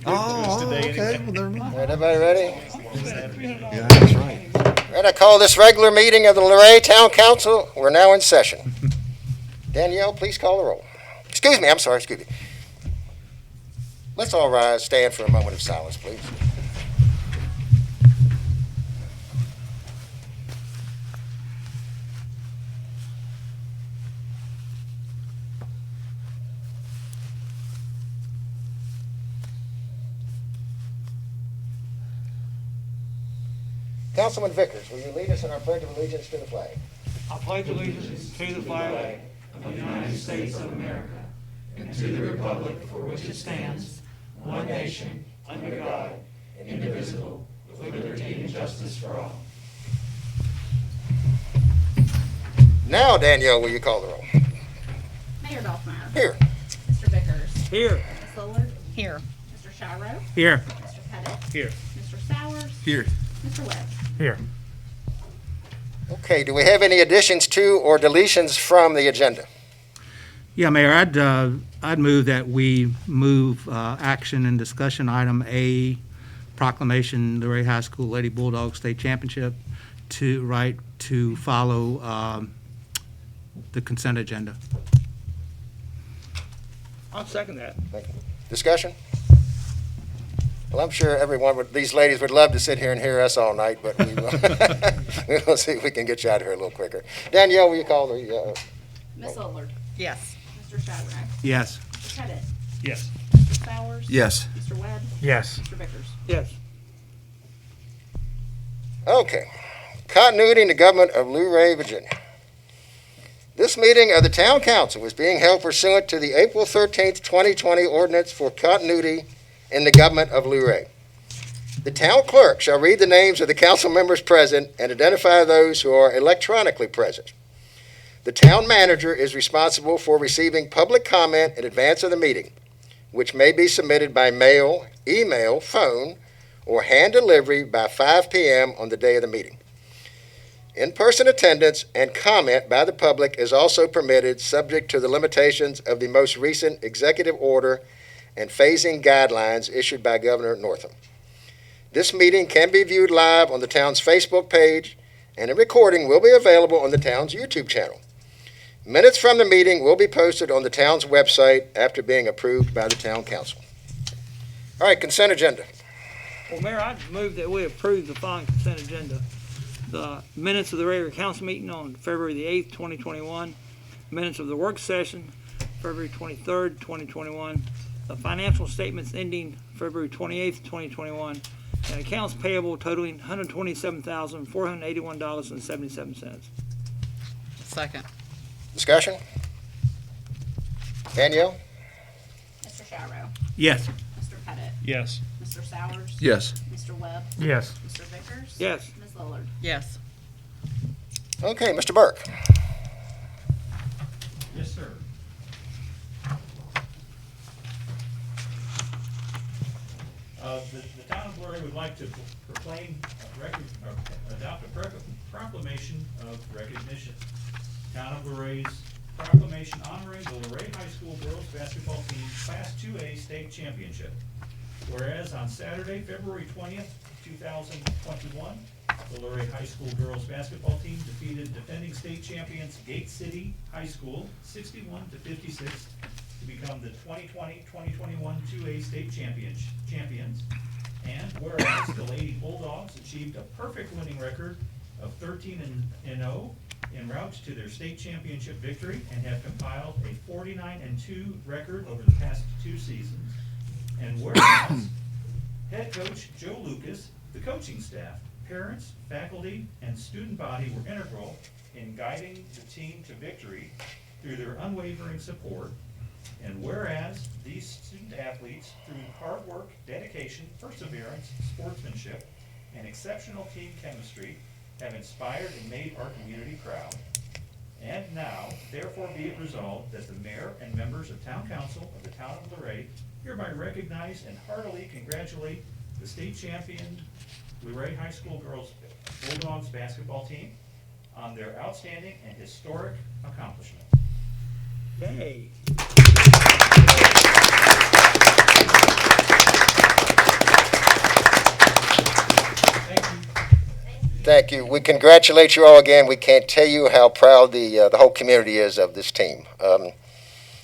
Oh, okay. Well, never mind. All right, everybody ready? Yeah, that's right. And I call this regular meeting of the Luray Town Council. We're now in session. Danielle, please call the roll. Excuse me, excuse me. Let's all rise, stand for a moment of silence, please. Councilman Vickers, will you lead us in our pledge of allegiance to the flag? I pledge allegiance to the flag of the United States of America and to the republic for which it stands, one nation, under God, indivisible, with liberty and justice for all. Now, Danielle, will you call the roll? Mayor Dolphmeyer. Here. Mr. Vickers. Here. Ms. Lillard. Here. Mr. Shiro. Here. Mr. Pettit. Here. Mr. Sowers. Here. Mr. Webb. Here. Okay, do we have any additions to or deletions from the agenda? Yeah, Mayor, I'd move that we move action and discussion item A, Proclamation Luray High School Lady Bulldogs State Championship, to follow the consent agenda. I'll second that. Thank you. Discussion? Well, I'm sure these ladies would love to sit here and hear us all night, but we will see if we can get you out of here a little quicker. Danielle, will you call the, Ms. Lillard. Yes. Mr. Shiro. Yes. Mr. Pettit. Yes. Mr. Sowers. Yes. Mr. Webb. Yes. Mr. Vickers. Yes. okay. Continuity in the government of Luray, Virginia. This meeting of the Town Council is being held pursuant to the April 13th, 2020 ordinance for continuity in the government of Luray. The town clerk shall read the names of the council members present and identify those who are electronically present. The town manager is responsible for receiving public comment in advance of the meeting, which may be submitted by mail, email, phone, or hand delivery by 5 p.m. on the day of the meeting. In-person attendance and comment by the public is also permitted, subject to the limitations of the most recent executive order and phasing guidelines issued by Governor Northam. This meeting can be viewed live on the town's Facebook page, and a recording will be available on the town's YouTube channel. Minutes from the meeting will be posted on the town's website after being approved by the town council. All right, consent agenda. Well, Mayor, I'd move that we approve the following consent agenda. The minutes of the regular council meeting on February the 8th, 2021. Minutes of the work session, February 23rd, 2021. The financial statements ending February 28th, 2021. And accounts payable totaling $127,481.77. Second. Discussion? Danielle? Mr. Shiro. Yes. Mr. Pettit. Yes. Mr. Sowers. Yes. Mr. Webb. Yes. Mr. Vickers. Yes. Ms. Lillard. Yes. Okay, Mr. Burke. Yes, sir. The town of Luray would like to adopt a proclamation of recognition. Town of Luray's proclamation honoring the Luray High School girls basketball team Class 2A state championship. Whereas on Saturday, February 20th, 2021, the Luray High School girls basketball team defeated defending state champions Gate City High School 61-56 to become the 2020-2021 2A state champions. And whereas the Lady Bulldogs achieved a perfect winning record of 13-0 en route to their state championship victory and have compiled a 49-2 record over the past 2 seasons. And whereas head coach Joe Lucas, the coaching staff, parents, faculty, and student body were integral in guiding the team to victory through their unwavering support. And whereas these student athletes, through hard work, dedication, perseverance, sportsmanship, and exceptional team chemistry, have inspired and made our community proud. And now, therefore be it resolved that the mayor and members of town council of the town of Luray hereby recognize and heartily congratulate the state champion Luray High School girls Bulldogs basketball team on their outstanding and historic accomplishment. Yay. Thank you. We congratulate you all again. We can't tell you how proud the whole community is of this team.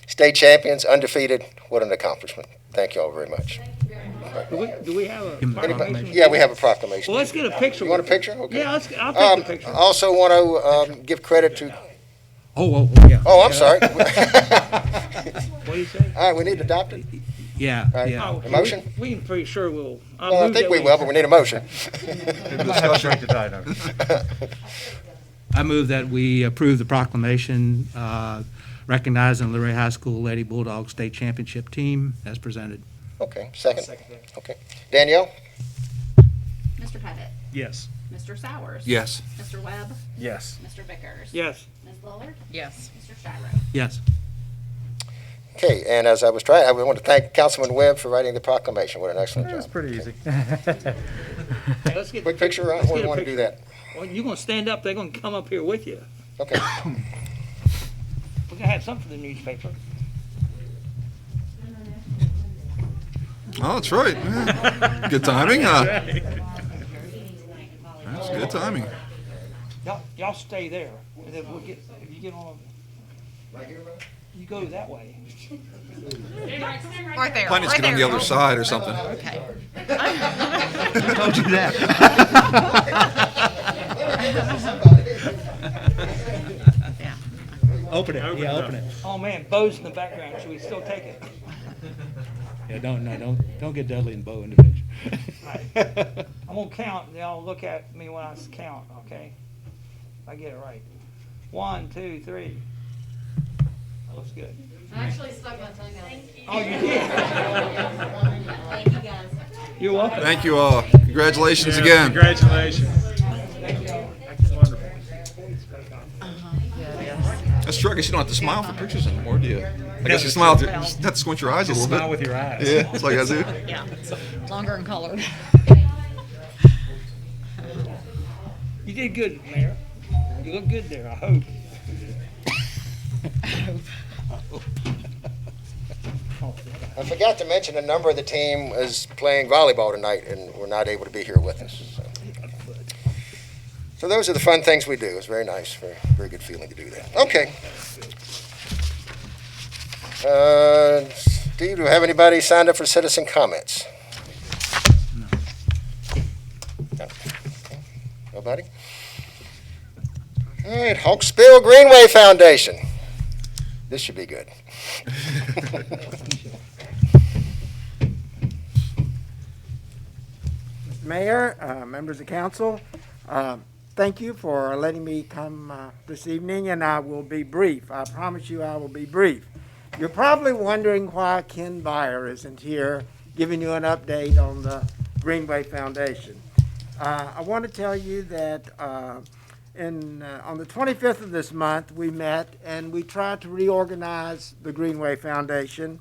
State champions, undefeated. What an accomplishment. Thank you all very much. Do we have a Give 'em a proclamation? proclamation. Yeah, we have a proclamation. Well, let's get a picture. You want a with it. picture? Okay. Yeah, I'll take the picture. Also want to give credit to, Yeah. oh, I'm sorry. What do you say? All right, we need to adopt it. Yeah, All right. yeah. Oh, A motion? We can pretty sure we'll. Well, I think we will, but we need a motion. I move that we approve the proclamation recognizing Luray High School Lady Bulldogs State Championship team as presented. Okay, second. Okay. Danielle? Mr. Pettit, Yes. Mr. Sowers. Yes. Mr. Webb, Yes. Mr. Vickers. Yes. Ms. Lillard, Yes. Mr. Shiro. Yes. Okay, and as I was trying, I want to thank Councilman Webb for writing the proclamation. What an excellent That's job. pretty easy. Hey, let's get. Quick picture, Let's or get you a want to do picture. that? Well, you're gonna stand up. They're gonna come up here with you. Okay. We're gonna have something for the newspaper. Oh, that's right. Yeah. Good timing. That's good timing. Y'all stay there. And then we'll get. If you get on. You go that way. Right there. Planning to right get on the there. other side or something. Okay. Who told you that? Yeah. Open it, yeah, open it. Oh man, Bo's in the background. Should we still take it? Yeah, don't get Dudley and Bo in the picture. I'm gonna count. And y'all look at me when I count. Okay. If I get it right. 1, 2, 3. That looks good. I actually stuck my tongue out. Oh, you did. Thank you guys. You're welcome. Thank you all. Congratulations again. Congratulations. Wonderful. That's true. I guess you don't have to smile for pictures anymore, do you? I guess you smile. You have to squint your eyes a little Smile bit. with your eyes. Yeah, that's all you gotta do. Yeah. Longer and colored. You did good, Mayor. You look good there. I hope. I forgot to mention a number of the team is playing volleyball tonight and were not able to be here with us. So those are the fun things we do. It's very nice, very good feeling to do that. Okay. Steve, do we have anybody signed up for citizen comments? No. Okay. Nobody? All right, Hawksbill Greenway Foundation. This should be good. Mayor, members of council, thank you for letting me come this evening, and I will be brief. I promise you I will be brief. You're probably wondering why Ken Byer isn't here giving you an update on the Greenway Foundation. I want to tell you that on the 25th of this month, we met and we tried to reorganize the Greenway Foundation.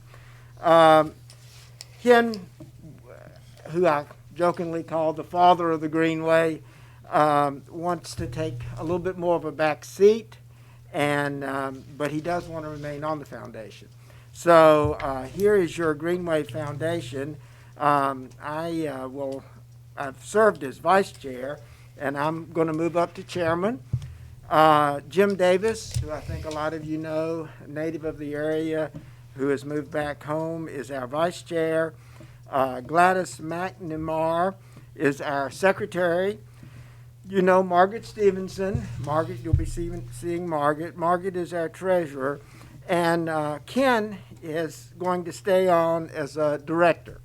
Ken, who I jokingly called the father of the Greenway, wants to take a little bit more of a back seat, but he does want to remain on the foundation. So here is your Greenway Foundation. I've served as vice chair, and I'm going to move up to chairman. Jim Davis, who I think a lot of you know, a native of the area, who has moved back home, is our vice chair. Gladys McNamara is our secretary. You know Margaret Stevenson. Margaret, you'll be seeing Margaret. Margaret is our treasurer. And Ken is going to stay on as a director.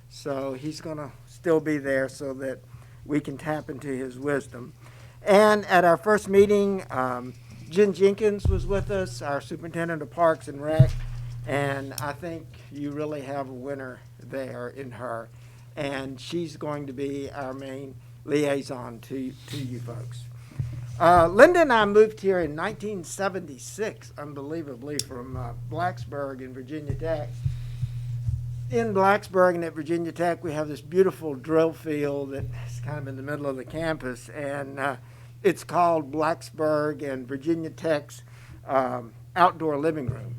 So he's going to still be there so that we can tap into his wisdom. And at our first meeting, Jen Jenkins was with us, our superintendent of Parks and Rec. And I think you really have a winner there in her. And she's going to be our main liaison to you folks. Linda and I moved here in 1976, unbelievably, from Blacksburg in Virginia Tech. In Blacksburg and at Virginia Tech, we have this beautiful drill field that's kind of in the middle of the campus, and it's called Blacksburg and Virginia Tech's outdoor living room.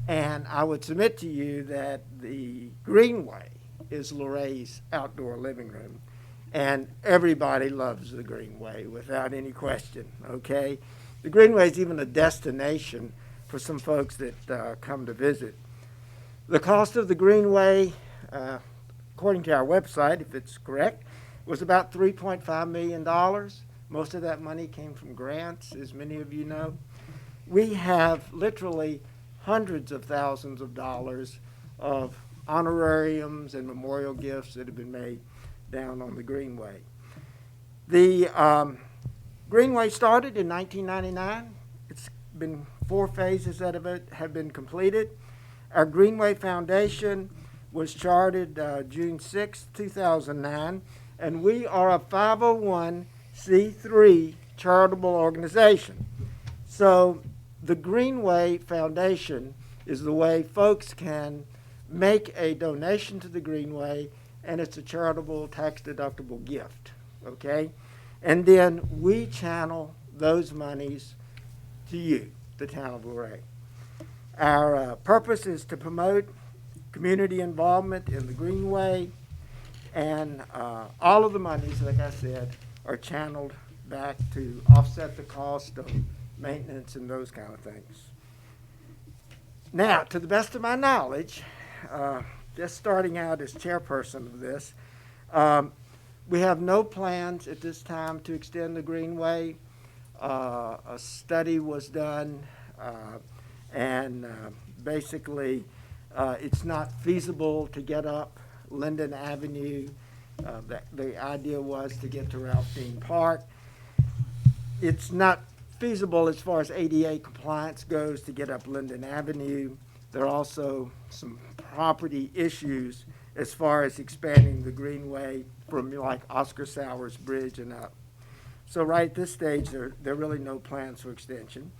And I would submit to you that the Greenway is Luray's outdoor living room. and everybody loves the Greenway without any question, okay? The Greenway is even a destination for some folks that come to visit. The cost of the Greenway, according to our website, if it's correct, was about $3.5 million. Most of that money came from grants, as many of you know. We have literally hundreds of thousands of dollars of honorariums and memorial gifts that have been made down on the Greenway. The Greenway started in 1999. It's been 4 phases that have been completed. Our Greenway Foundation was chartered June 6, 2009, and we are a 501c3 charitable organization. So the Greenway Foundation is the way folks can make a donation to the Greenway, and it's a charitable tax-deductible gift, okay? And then we channel those monies to you, the town of Luray. Our purpose is to promote community involvement in the Greenway, and all of the monies, like I said, are channeled back to offset the cost of maintenance and those kind of things. Now, to the best of my knowledge, just starting out as chairperson of this, we have no plans at this time to extend the Greenway. A study was done, and basically it's not feasible to get up Linden Avenue. The idea was to get to Ralph Dean Park. It's not feasible as far as ADA compliance goes to get up Linden Avenue. There are also some property issues as far as expanding the Greenway from like Oscar Sowers Bridge and up. So right at this stage, there are really no plans for extension.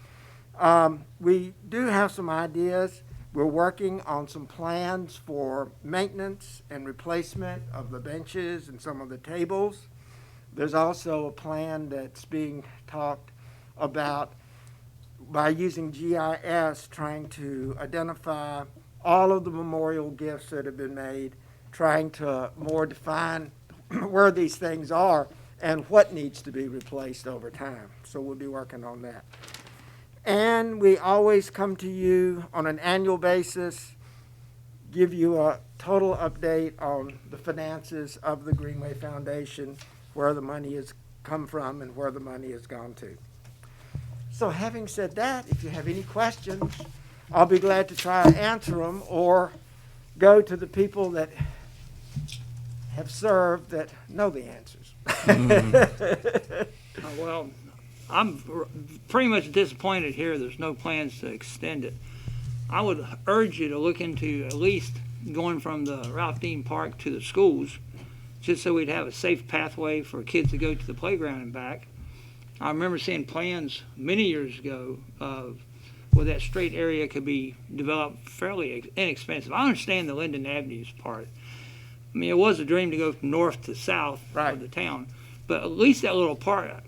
We do have some ideas. We're working on some plans for maintenance and replacement of the benches and some of the tables. There's also a plan that's being talked about by using GIS, trying to identify all of the memorial gifts that have been made, trying to more define where these things are and what needs to be replaced over time. So we'll be working on that. And we always come to you on an annual basis, give you a total update on the finances of the Greenway Foundation, where the money has come from and where the money has gone to. So having said that, if you have any questions, I'll be glad to try to answer them or go to the people that have served that know the answers. Well, I'm pretty much disappointed here there's no plans to extend it. I would urge you to look into at least going from the Ralph Dean Park to the schools, just so we'd have a safe pathway for kids to go to the playground and back. I remember seeing plans many years ago of where that straight area could be developed fairly inexpensive. I understand the Linden Avenues part. I mean, it was a dream to go from north to south of the town, but at least that little part, a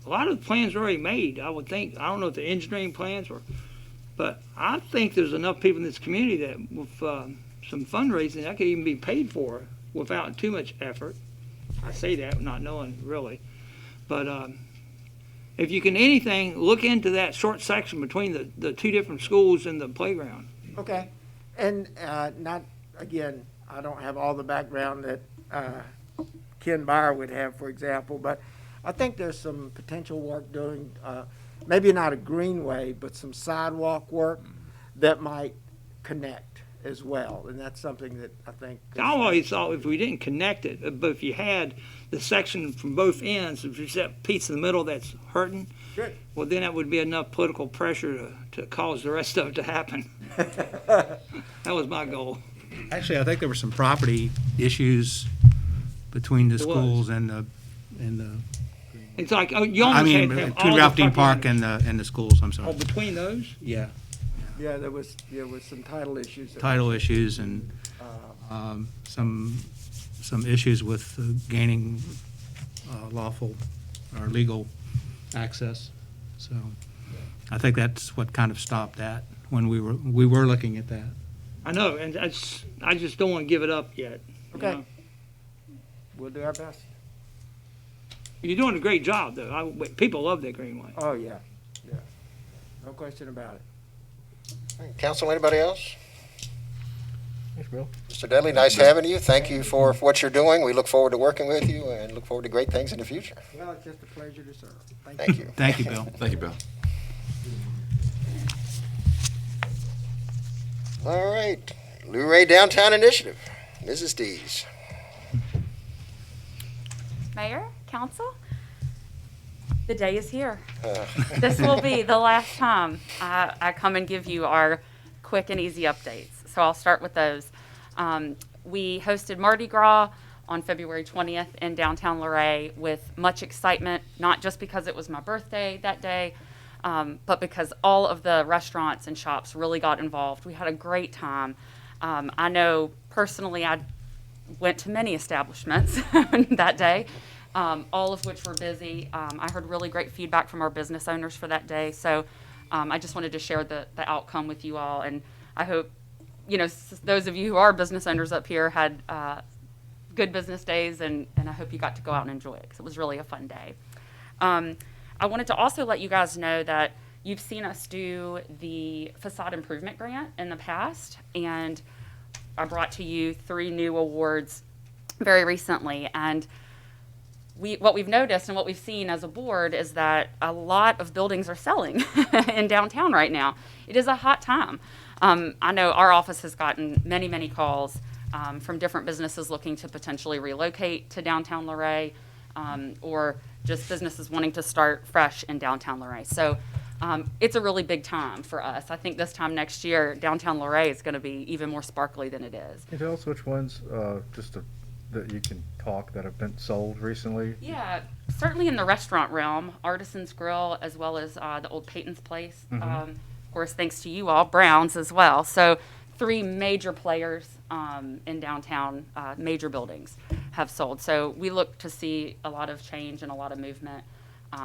lot of the plans are already made, I would think. I don't know if the engineering plans were, but I think there's enough people in this community that with some fundraising, that could even be paid for without too much effort. I say that not knowing really, but if you can anything, look into that short section between the two different schools and the playground. Okay. And not, again, I don't have all the background that Ken Byer would have, for example, but I think there's some potential work doing, maybe not a greenway, but some sidewalk work that might connect as well. And that's something that I think. I always thought if we didn't connect it, but if you had the section from both ends, if there's that piece in the middle that's hurting, Good. well, then that would be enough political pressure to cause the rest of it to happen. That was my goal. Actually, I think there were some property issues between the There was. schools and the, It's like, oh, you I almost mean, had to have between all Ralph the Dean Park property and the schools, I'm owners. Oh, sorry. between those? Yeah, Yeah, there was some title issues. title issues and some issues with gaining lawful or legal access. So I think that's what kind of stopped that when we were looking at that. I know, and I just don't want to give it up yet. you Okay. know? We'll do our best. You're doing a great job, though. People love that Greenway. Oh, yeah, yeah. No question about it. Council, anybody else? Thanks, Bill. Mr. Dudley, nice having you. Thank you for what you're doing. We look forward to working with you and look forward to great things in the future. Well, it's just a pleasure to serve. Thank you. Thank you, Bill. Thank you, Bill. All right, Luray Downtown Initiative, Mrs. Dees. Mayor, council, the day is here. This will be the last time I come and give you our quick and easy updates. So I'll start with those. We hosted Mardi Gras on February 20th in downtown Luray with much excitement, not just because it was my birthday that day, but because all of the restaurants and shops really got involved. We had a great time. I know personally I went to many establishments that day, all of which were busy. I heard really great feedback from our business owners for that day. So I just wanted to share the outcome with you all. And I hope, those of you who are business owners up here had good business days, and I hope you got to go out and enjoy it because it was really a fun day. I wanted to also let you guys know that you've seen us do the Facade Improvement Grant in the past, and I brought to you 3 new awards very recently. And what we've noticed and what we've seen as a board is that a lot of buildings are selling in downtown right now. It is a hot time. I know our office has gotten many, many calls from different businesses looking to potentially relocate to downtown Luray, or just businesses wanting to start fresh in downtown Luray. So it's a really big time for us. I think this time next year, downtown Luray is going to be even more sparkly than it is. Can you tell us which ones, that you can talk that have been sold recently? Yeah, certainly in the restaurant realm, Artisan's Grill, as well as the old Peyton's Place. Of course, thanks to you all, Brown's as well. So 3 major players in downtown, major buildings have sold. So we look to see a lot of change and a lot of movement.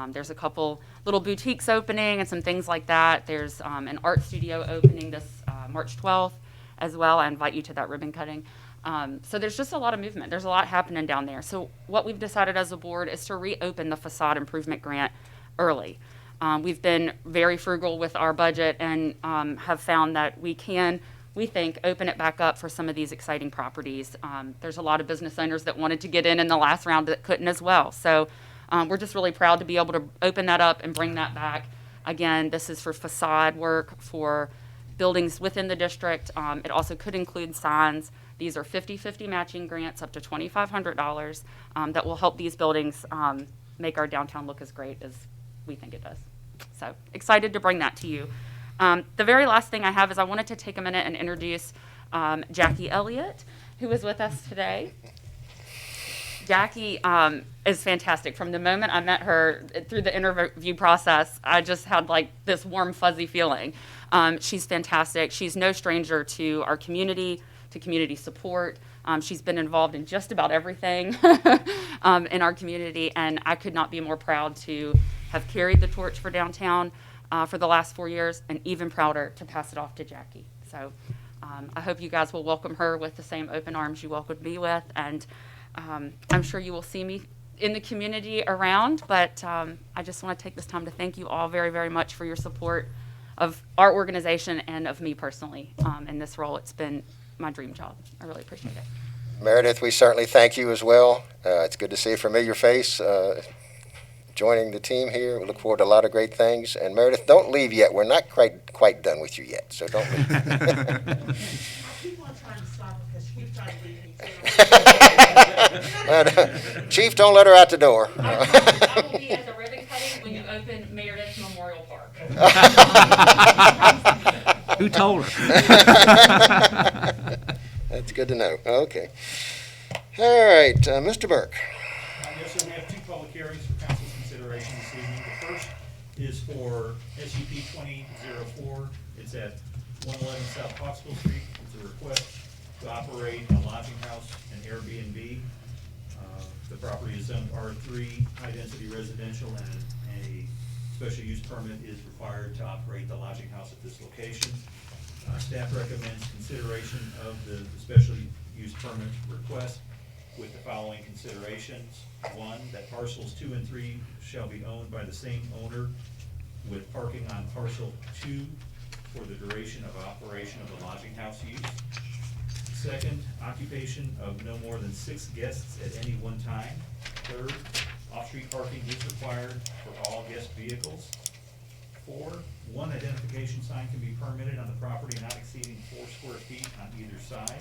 There's a couple little boutiques opening and some things like that. There's an art studio opening this March 12th as well. I invite you to that ribbon cutting. So there's just a lot of movement. There's a lot happening down there. So what we've decided as a board is to reopen the Facade Improvement Grant early. We've been very frugal with our budget and have found that we think, open it back up for some of these exciting properties. There's a lot of business owners that wanted to get in the last round that couldn't as well. So we're just really proud to be able to open that up and bring that back. Again, this is for facade work for buildings within the district. It also could include signs. These are 50-50 matching grants up to $2,500 that will help these buildings make our downtown look as great as we think it does. So excited to bring that to you. The very last thing I have is I wanted to take a minute and introduce Jackie Elliott, who is with us today. Jackie is fantastic. From the moment I met her through the interview process, I just had like this warm, fuzzy feeling. She's fantastic. She's no stranger to our community, to community support. She's been involved in just about everything in our community, and I could not be more proud to have carried the torch for downtown for the last 4 years, and even prouder to pass it off to Jackie. So I hope you guys will welcome her with the same open arms you welcomed me with, and I'm sure you will see me in the community around, but I just want to take this time to thank you all very, very much for your support of our organization and of me personally in this role. It's been my dream job. I really appreciate it. Meredith, we certainly thank you as well. It's good to see a familiar face joining the team here. We look forward to a lot of great things. And Meredith, don't leave yet. We're not quite done with you yet, so don't leave. I keep on trying to stop her because she keeps trying to leave me too. Chief, don't let her out the door. I will be at the ribbon cutting when you open Meredith Memorial Park. Who told her? That's good to know. Okay. All right, Mr. Burke. Yes, sir, we have 2 public hearings for council's consideration this evening. The first is for SUP 2004. It's at 111 South Pottsville Street. It's a request to operate a lodging house and Airbnb. The property is zoned R3, high-density residential, and a special use permit is required to operate the lodging house at this location. Staff recommends consideration of the special use permit request with the following considerations. One, that parcels 2 and 3 shall be owned by the same owner with parking on parcel 2 for the duration of operation of the lodging house use. Second, occupation of no more than 6 guests at any one time. Third, off-street parking is required for all guest vehicles. 4, one identification sign can be permitted on the property not exceeding 4 square feet on either side.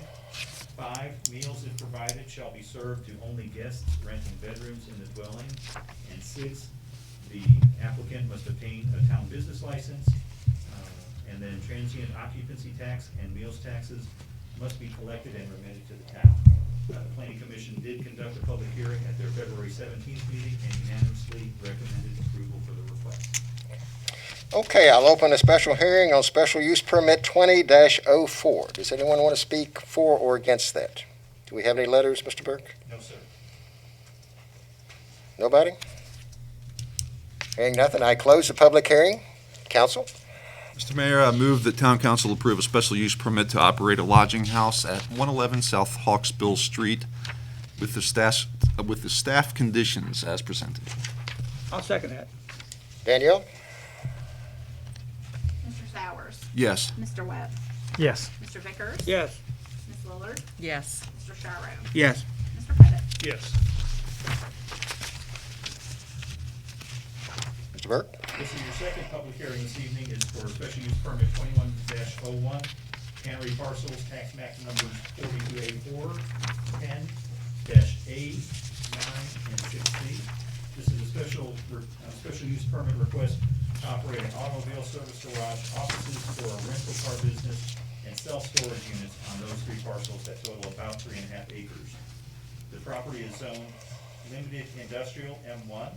5, meals if provided shall be served to only guests renting bedrooms in the dwelling. And 6, the applicant must obtain a town business license. And then transient occupancy tax and meals taxes must be collected and remitted to the town. The Planning Commission did conduct a public hearing at their February 17th meeting and unanimously recommended approval for the request. Okay, I'll open a special hearing on special use permit 20-04. Does anyone want to speak for or against that? Do we have any letters, Mr. Burke? No, sir. Nobody? Hearing nothing, I close the public hearing. Council? Mr. Mayor, I move that town council approve a special use permit to operate a lodging house at 111 South Hawksbill Street with the staff conditions as presented. I'll second that. Danielle? Mr. Sowers. Yes. Mr. Webb. Yes. Mr. Vickers. Yes. Ms. Lillard. Yes. Mr. Sharrow. Yes. Mr. Pettit. Yes. Mr. Burke? This is your second public hearing this evening. It's for special use permit 21-01, cannery parcels, tax map numbers 42A4, 10-A, 9, and 6C. This is a special use permit request to operate an automobile service garage, offices for a rental car business, and self-storage units on those 3 parcels that total about 3.5 acres. The property is zoned limited industrial M1.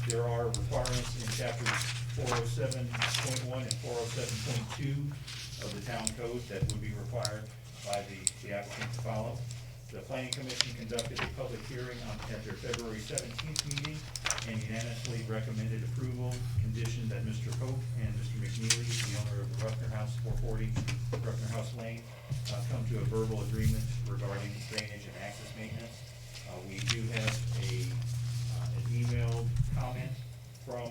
There are requirements in chapters 407.1 and 407.2 of the town code that would be required by the applicant to follow. The Planning Commission conducted a public hearing at their February 17th meeting and unanimously recommended approval, conditioned that Mr. Hope and Mr. McNeely, the owner of the Ruffner House, 440 Ruffner House Lane, come to a verbal agreement regarding drainage and access maintenance. We do have an emailed comment from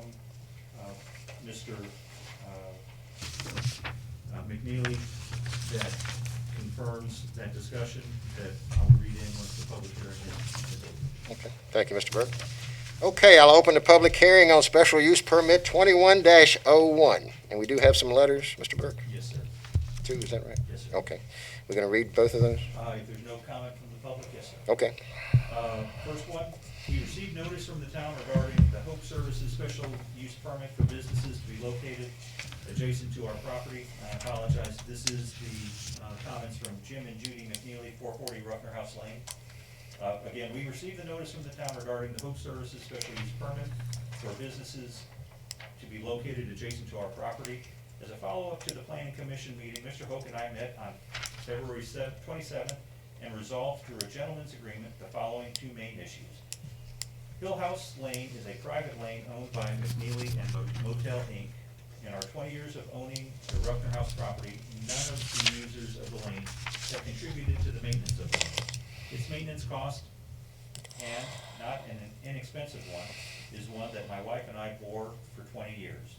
Mr. McNeely that confirms that discussion that I'll read in once the public hearing is over. Okay, thank you, Mr. Burke. Okay, I'll open the public hearing on special use permit 21-01. And we do have some letters, Mr. Burke? Yes, sir. 2, is that right? Yes, sir. Okay. We're going to read both of those? If there's no comment from the public, yes, sir. Okay. First one, we received notice from the town regarding the Hope Services special use permit for businesses to be located adjacent to our property. I apologize, this is the comments from Jim and Judy McNeely, 440 Ruffner House Lane. Again, we received the notice from the town regarding the Hope Services special use permit for businesses to be located adjacent to our property. As a follow-up to the Planning Commission meeting, Mr. Hope and I met on February 27th and resolved through a gentleman's agreement the following 2 main issues. Hill House Lane is a private lane owned by McNeely and Motel Inc. In our 20 years of owning the Ruffner House property, none of the users of the lane have contributed to the maintenance of the lane. Its maintenance cost, and not an inexpensive one, is one that my wife and I bore for 20 years.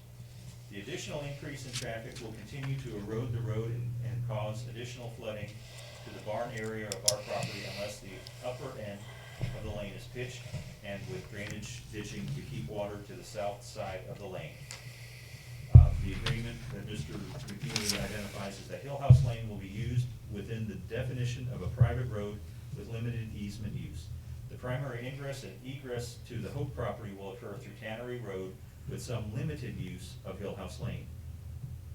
The additional increase in traffic will continue to erode the road and cause additional flooding to the barn area of our property unless the upper end of the lane is pitched and with drainage ditching to keep water to the south side of the lane. The agreement that Mr. McNeely identifies is that Hill House Lane will be used within the definition of a private road with limited easement use. The primary ingress and egress to the Hope property will occur through Tannery Road with some limited use of Hill House Lane.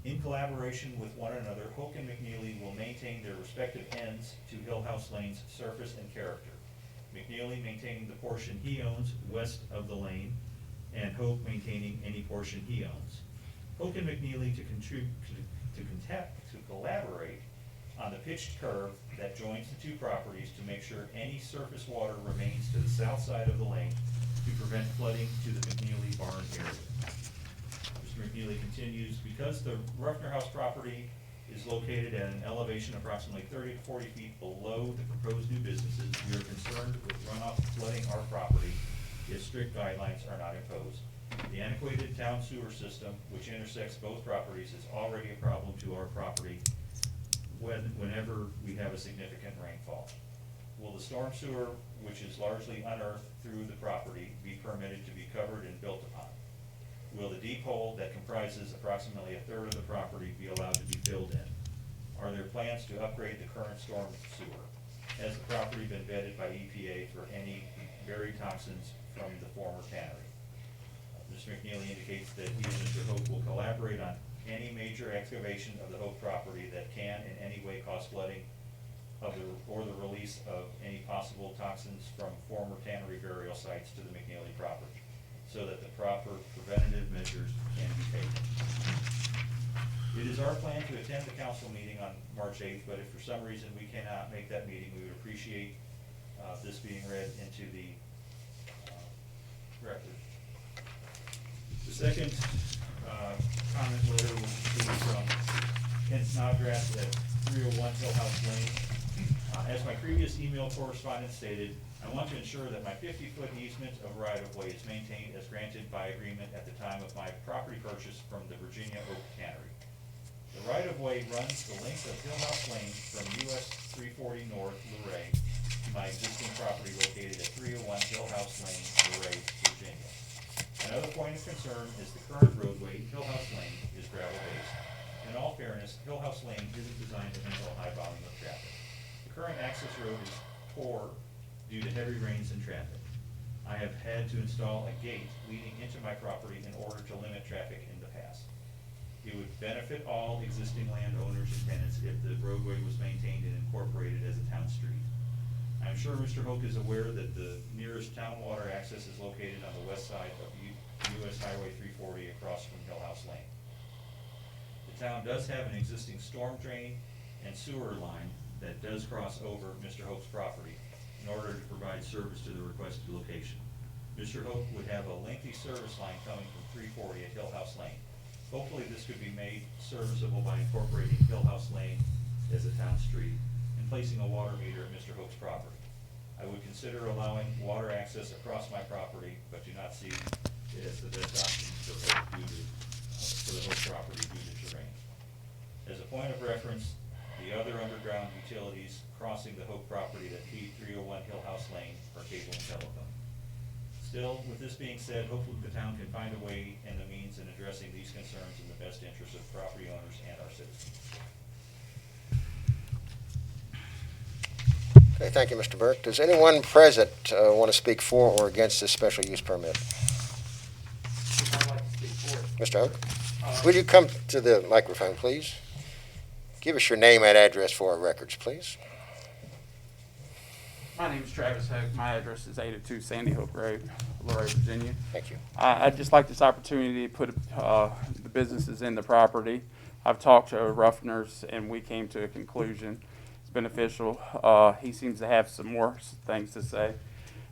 In collaboration with one another, Hope and McNeely will maintain their respective ends to Hill House Lane's surface and character. McNeely maintaining the portion he owns west of the lane, and Hope maintaining any portion he owns. Hope and McNeely to collaborate on the pitched curve that joins the 2 properties to make sure any surface water remains to the south side of the lane to prevent flooding to the McNeely barn area. Mr. McNeely continues, because the Ruffner House property is located at an elevation approximately 30 to 40 feet below the proposed new businesses. We are concerned with runoff flooding our property if strict guidelines are not imposed. The antiquated town sewer system, which intersects both properties, is already a problem to our property whenever we have a significant rainfall. Will the storm sewer, which is largely unearthed through the property, be permitted to be covered and built upon? Will the deep hole that comprises approximately a third of the property be allowed to be filled in? Are there plans to upgrade the current storm sewer? Has the property been vetted by EPA for any buried toxins from the former tannery? Mr. McNeely indicates that he and Mr. Hope will collaborate on any major excavation of the Hope property that can in any way cause flooding or the release of any possible toxins from former tannery burial sites to the McNeely property, so that the proper preventative measures can be taken. It is our plan to attend the council meeting on March 8th, but if for some reason we cannot make that meeting, we would appreciate this being read into the record. The second comment letter will be from Ken Snodgrass at 301 Hillhouse Lane. As my previous email correspondence stated, I want to ensure that my 50-foot easement of right-of-way is maintained as granted by agreement at the time of my property purchase from the Virginia Oak Tannery. The right-of-way runs the length of Hillhouse Lane from US 340 North, Luray, to my existing property located at 301 Hillhouse Lane, Luray, Virginia. Another point of concern is the current roadway, Hillhouse Lane, is gravel-based. In all fairness, Hillhouse Lane isn't designed to handle a high volume of traffic. The current access road is poor due to heavy rains and traffic. I have had to install a gate leading into my property in order to limit traffic in the past. It would benefit all existing landowners and tenants if the roadway was maintained and incorporated as a town street. I'm sure Mr. Hoke is aware that the nearest town water access is located on the west side of US Highway 340 across from Hillhouse Lane. The town does have an existing storm drain and sewer line that does cross over Mr. Hope's property in order to provide service to the requested location. Mr. Hope would have a lengthy service line coming from 340 at Hillhouse Lane. Hopefully this could be made serviceable by incorporating Hillhouse Lane as a town street and placing a water meter at Mr. Hope's property. I would consider allowing water access across my property, but do not see it as the best option for the Hope property due to terrain. As a point of reference, the other underground utilities crossing the Hope property that feed 301 Hillhouse Lane are cable and telephone. Still, with this being said, hopefully the town can find a way and the means in addressing these concerns in the best interest of property owners and our citizens. Okay, thank you, Mr. Burke. Does anyone present want to speak for or against this special use permit? I'd like to speak for it. Mr. Hoke, would you come to the microphone, please? Give us your name and address for our records, please. My name is Travis Hoke. My address is 802 Sandy Hook Road, Luray, Virginia. Thank you. I'd just like this opportunity to put the businesses in the property. I've talked to Ruffner's and we came to a conclusion. It's beneficial. He seems to have some more things to say.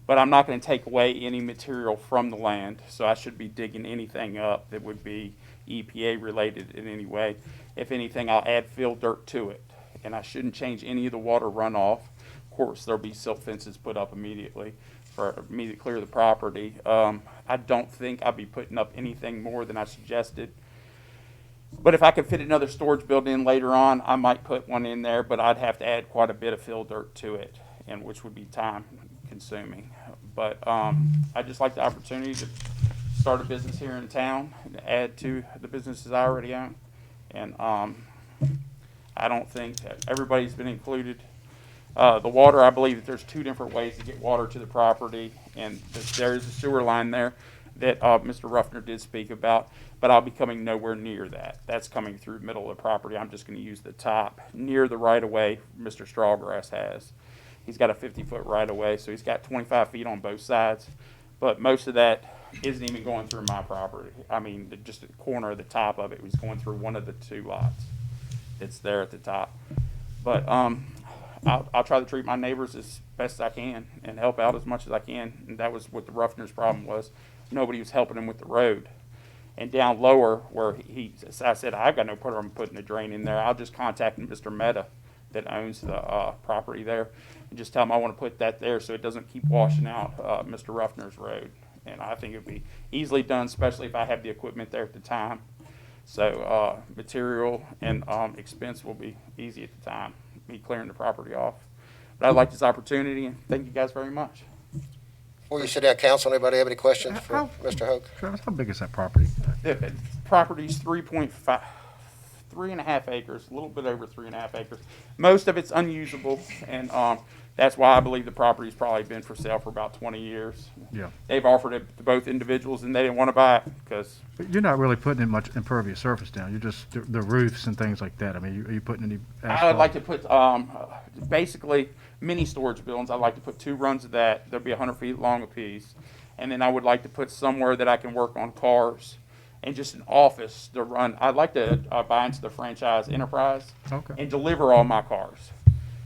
But I'm not going to take away any material from the land, so I should be digging anything up that would be EPA related in any way. If anything, I'll add fill dirt to it, and I shouldn't change any of the water runoff. Of course, there'll be silt fences put up immediately for me to clear the property. I don't think I'll be putting up anything more than I suggested. But if I could fit another storage building in later on, I might put one in there, but I'd have to add quite a bit of fill dirt to it, and which would be time consuming. But I'd just like the opportunity to start a business here in town and add to the businesses I already own. And I don't think that everybody's been included. The water, I believe that there's two different ways to get water to the property, and there is a sewer line there that Mr. Ruffner did speak about, but I'll be coming nowhere near that. That's coming through the middle of the property. I'm just going to use the top near the right-of-way Mr. Strawgrass has. He's got a 50-foot right-of-way, so he's got 25 feet on both sides, but most of that isn't even going through my property. I mean, just the corner of the top of it was going through one of the two lots. It's there at the top. But I'll try to treat my neighbors as best I can and help out as much as I can. And that was what the Ruffner's problem was. Nobody was helping him with the road. And down lower where I said, I've got no problem putting a drain in there. I'll just contact Mr. Mehta that owns the property there and just tell him I want to put that there so it doesn't keep washing out Mr. Ruffner's road. And I think it'd be easily done, especially if I have the equipment there at the time. So material and expense will be easy at the time, me clearing the property off. But I'd like this opportunity, and thank you guys very much. Before you sit down, council, anybody have any questions for Mr. Hoke? Travis, how big is that property? The property's 3.5 acres, a little bit over 3.5 acres. Most of it's unusable, and that's why I believe the property's probably been for sale for about 20 years. Yeah. They've offered it to both individuals, and they didn't want to buy it because But you're not really putting in much impervious surface down. You're just the roofs and things like that. I mean, are you putting any asphalt? I would like to put basically mini storage buildings. I'd like to put 2 runs of that. They'll be 100 feet long apiece. And then I would like to put somewhere that I can work on cars and just an office to run. I'd like to buy into the franchise enterprise Okay. and deliver all my cars.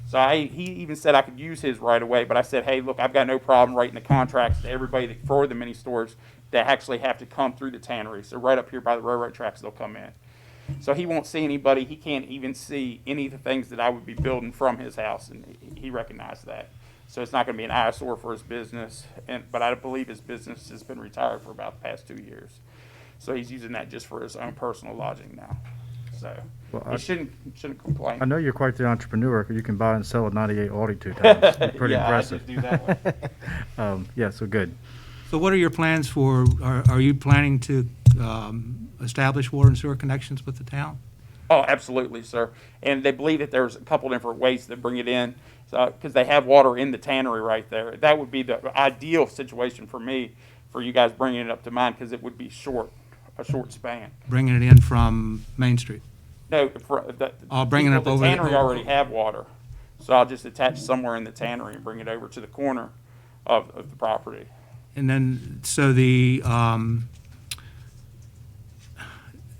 So he even said I could use his right away, but I said, hey, look, I've got no problem writing the contracts to everybody for the mini storage that actually have to come through the tannery. So right up here by the railroad tracks, they'll come in. So he won't see anybody. He can't even see any of the things that I would be building from his house, and he recognized that. So it's not going to be an eyesore for his business, but I believe his business has been retired for about the past 2 years. So he's using that just for his own personal lodging now. So Well, he shouldn't complain. I know you're quite the entrepreneur. You can buy and sell a 98 Audi 2 times. Pretty yeah, impressive. I just do that one. Yeah, so good. So what are your plans for, are you planning to establish water and sewer connections with the town? Oh, absolutely, sir. And they believe that there's a couple different ways to bring it in, because they have water in the tannery right there. That would be the ideal situation for me, for you guys bringing it up to mine, because it would be a short span. Bringing it in from Main Street? No, Bringing it up the over tannery already have water, so I'll just attach somewhere in the tannery and bring it over to the corner of the property. And then, so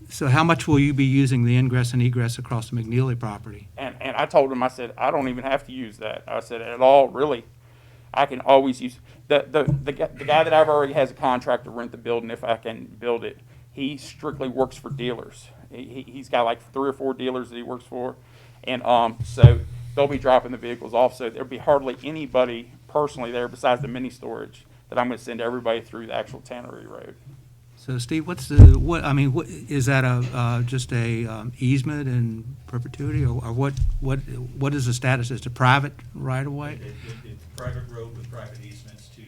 so how much will you be using the ingress and egress across the McNeely property? And I told him, I said, I don't even have to use that. I said, at all, really, I can always use, the guy that I've already has a contract to rent the building if I can build it. He strictly works for dealers. He's got like 3 or 4 dealers that he works for. And so they'll be dropping the vehicles off. So there'll be hardly anybody personally there besides the mini storage that I'm going to send everybody through the actual tannery road. So Steve, what is that just a easement in perpetuity, or what is the status? Is it a private right of way? It's a private road with private easements to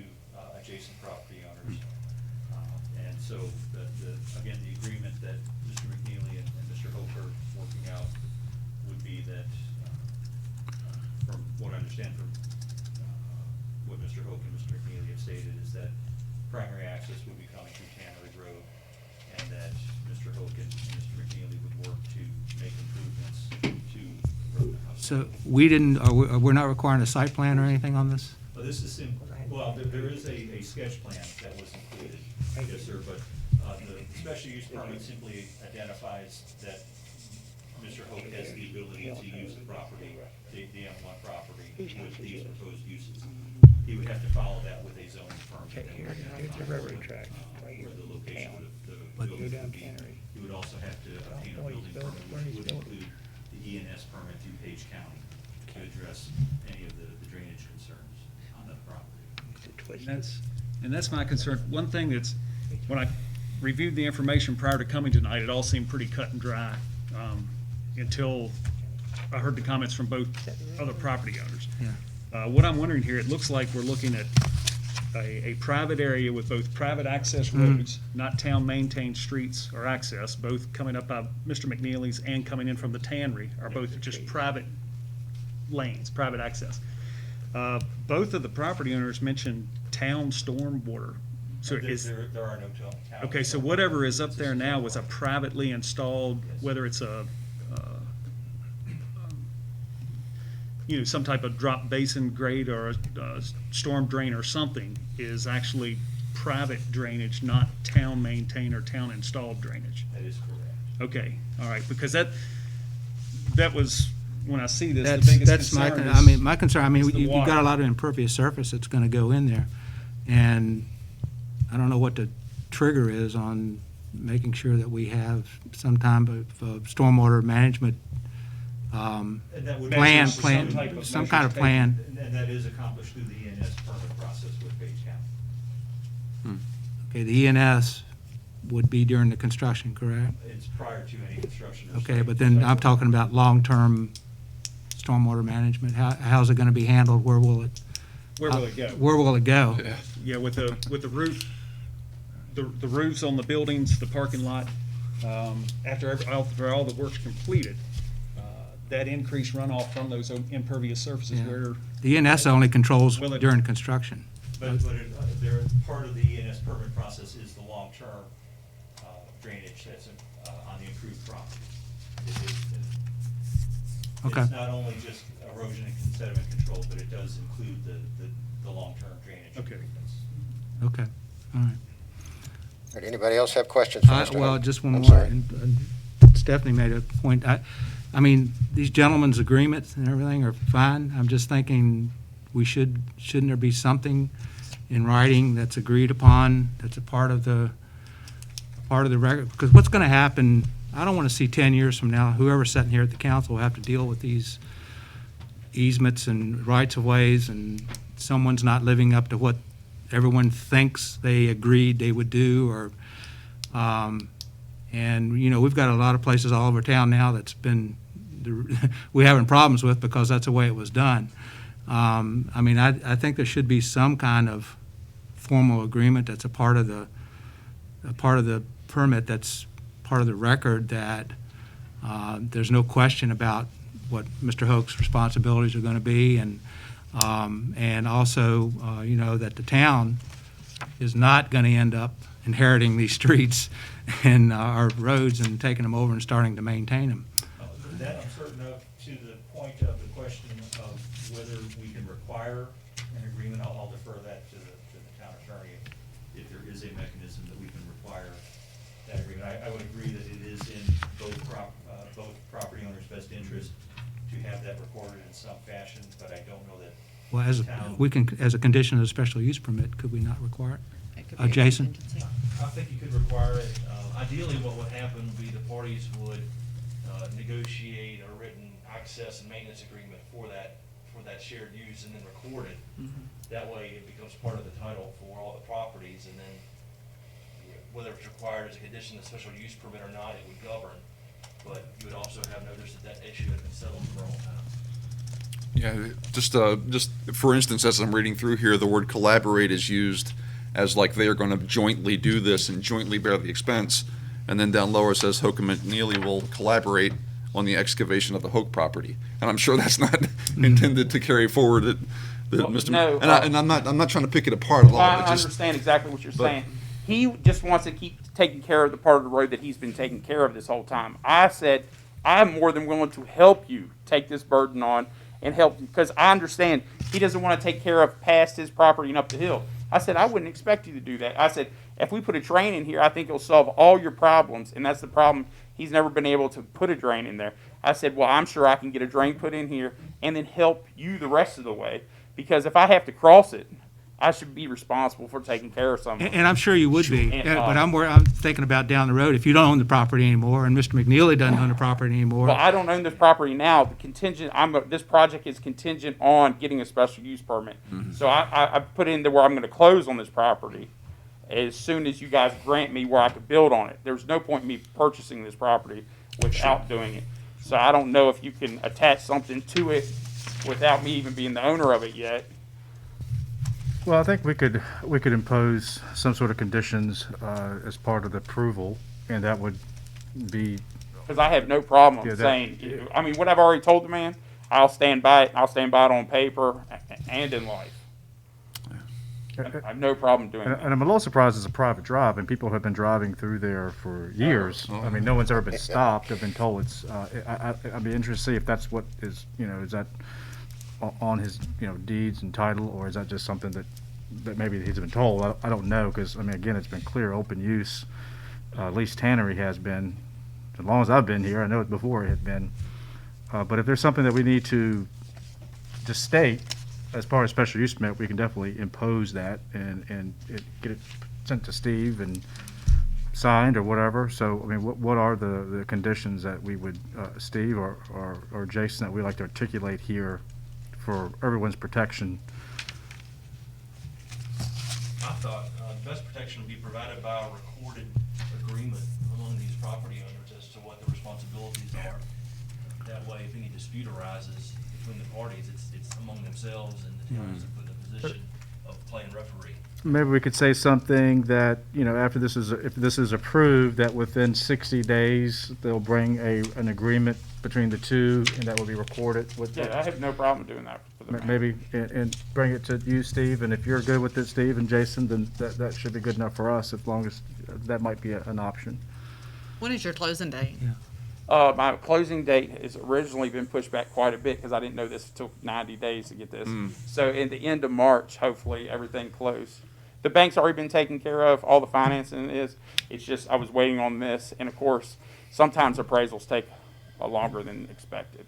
adjacent property owners. And so, again, the agreement that Mr. McNeely and Mr. Hope are working out would be that, from what I understand from what Mr. Hope and Mr. McNeely have stated, is that primary access would be coming through Tannery Road, and that Mr. Hope and Mr. McNeely would work to make improvements to the road. So we're not requiring a site plan or anything on this? Well, this is there is a sketch plan that was included, yes, sir, but the special use permit simply identifies that Mr. Hope has the ability to use the property, the M1 property, with these proposed uses. He would have to follow that with a zoning permit. Here's the railroad track. Where the location of the building would be. He would also have to obtain a building permit, which would include the E&S permit through Page County to address any of the drainage concerns on that property. And that's my concern. One thing that's, when I reviewed the information prior to coming tonight, it all seemed pretty cut and dry, until I heard the comments from both other property owners. Yeah. What I'm wondering here, it looks like we're looking at a private area with both private access roads, not town-maintained streets or access, both coming up by Mr. McNeely's and coming in from the tannery are both just private lanes, private access. Both of the property owners mentioned town stormwater. So There are no town. okay, so whatever is up there now was a privately installed, whether it's a, some type of drop basin grate or a storm drain or something, is actually private drainage, not town maintained or town installed drainage. That is correct. Okay, all right, because that was, when I see this, the biggest That's my, concern I mean, is, my concern, is the you've got water. a lot of impervious surface that's gonna go in there, and I don't know what the trigger is on making sure that we have some type of stormwater management And that would plan, measure plan, type of some measures kind of taken, plan. And that is accomplished through the ENS permit process with Page County. Okay, the ENS would be during the construction, correct? It's prior to any construction. or Okay, site- but then I'm site- talking about long-term stormwater management. How's it gonna be handled? Where will it go? Where will it go? Yeah, with the roof, the roofs on the buildings, the parking lot, after all the work's completed, that increased runoff from those impervious surfaces Yeah. where, The ENS only controls Will it- during construction. But part of the ENS permit process is the long-term drainage that's on the improved property. Okay. It's not only just erosion and sediment control, but it does include the long-term drainage Okay. improvements. Okay, all right. All right, anybody else have questions for Mr. Well, Hope? just one I'm more. sorry. And Stephanie made a point. I mean, these gentlemen's agreements and everything are fine. I'm just thinking shouldn't there be something in writing that's agreed upon, that's a part of the record? Because what's going to happen, I don't want to see 10 years from now, whoever's sitting here at the council will have to deal with these easements and rights-of-ways, and someone's not living up to what everyone thinks they agreed they would do, or, and, you know, we've got a lot of places all over town now that's been, we're having problems with because that's the way it was done. I mean, I think there should be some kind of formal agreement that's a part of the permit, that's part of the record, that there's no question about what Mr. Hoke's responsibilities are going to be, and also, you know, that the town is not going to end up inheriting these streets and our roads and taking them over and starting to maintain them. That I'm certain of. To the point of the question of whether we can require an agreement, I'll defer that to the town attorney if there is a mechanism that we can require that agreement. I would agree that it is in both property owners' best interest to have that recorded in some fashion, but I don't know that. Well, as a condition of the special use permit, could we not require it? It could be a Jason? contingency. I think you could require it. Ideally, what would happen would be the parties would negotiate a written access and maintenance agreement for that shared use and then record it. That way, it becomes part of the title for all the properties, and then whether it's required as a condition of special use permit or not, it would govern. But you would also have notice that issue had been settled for all time. Yeah, just for instance, as I'm reading through here, the word collaborate is used as like they are going to jointly do this and jointly bear the expense. And then down lower it says Hoke and McNeely will collaborate on the excavation of the Hoke property. And I'm sure that's not intended to carry forward that Well, Mr. no, And I'm not trying to pick it apart at all. I It just- understand exactly what you're but- saying. He just wants to keep taking care of the part of the road that he's been taking care of this whole time. I said, I'm more than willing to help you take this burden on and help, because I understand he doesn't want to take care of past his property and up the hill. I said, I wouldn't expect you to do that. I said, if we put a drain in here, I think it'll solve all your problems, and that's the problem. He's never been able to put a drain in there. I said, well, I'm sure I can get a drain put in here and then help you the rest of the way, because if I have to cross it, I should be responsible for taking care of something. And I'm sure you would be, And, but I'm thinking about down the road, if you don't own the property anymore, and Mr. McNeely doesn't own the property anymore. Well, I don't own this property now. The contingent, this project is contingent on getting a special use permit. So I put in there where I'm gonna close on this property as soon as you guys grant me where I could build on it. There's no point in me purchasing this property without doing it. So I don't know if you can attach something to it without me even being the owner of it yet. Well, I think we could impose some sort of conditions as part of the approval, and that would be, Because I have no problem Yeah, that- saying, I mean, what I've already told the man, I'll stand by it. I'll stand by it on paper and in life. I have no problem doing and that. I'm a little surprised it's a private drive, and people have been driving through there for years. I mean, no one's ever been stopped. I've been told it's, I'd be interested to see if that's what is, is that on his, deeds and title, or is that just something that maybe he's been told? I don't know, because, I mean, again, it's been clear, open use, at least Tannery has been, as long as I've been here. I know it before it had been. But if there's something that we need to state as part of special use permit, we can definitely impose that and get it sent to Steve and signed or whatever. So, I mean, what are the conditions that we would, Steve or Jason, that we'd like to articulate here for everyone's protection? I thought the best protection would be provided by a recorded agreement among these property owners as to what the responsibilities are. That way, if any dispute arises between the parties, it's among themselves, and the town is put in a position of playing referee. Maybe we could say something that, after if this is approved, that within 60 days, they'll bring an agreement between the two, and that will be recorded with. Yeah, I have no problem doing that for the Maybe, and bring it to you, Steve, and if you're good with it, Steve and Jason, then that should be good enough for us, as long as that might be an option. When is your closing date? My closing date has originally been pushed back quite a bit because I didn't know this took 90 days to get this. So in the end of March, hopefully everything closed. The bank's already been taken care of, all the financing is. It's just I was waiting on this, and of course, sometimes appraisals take longer than expected.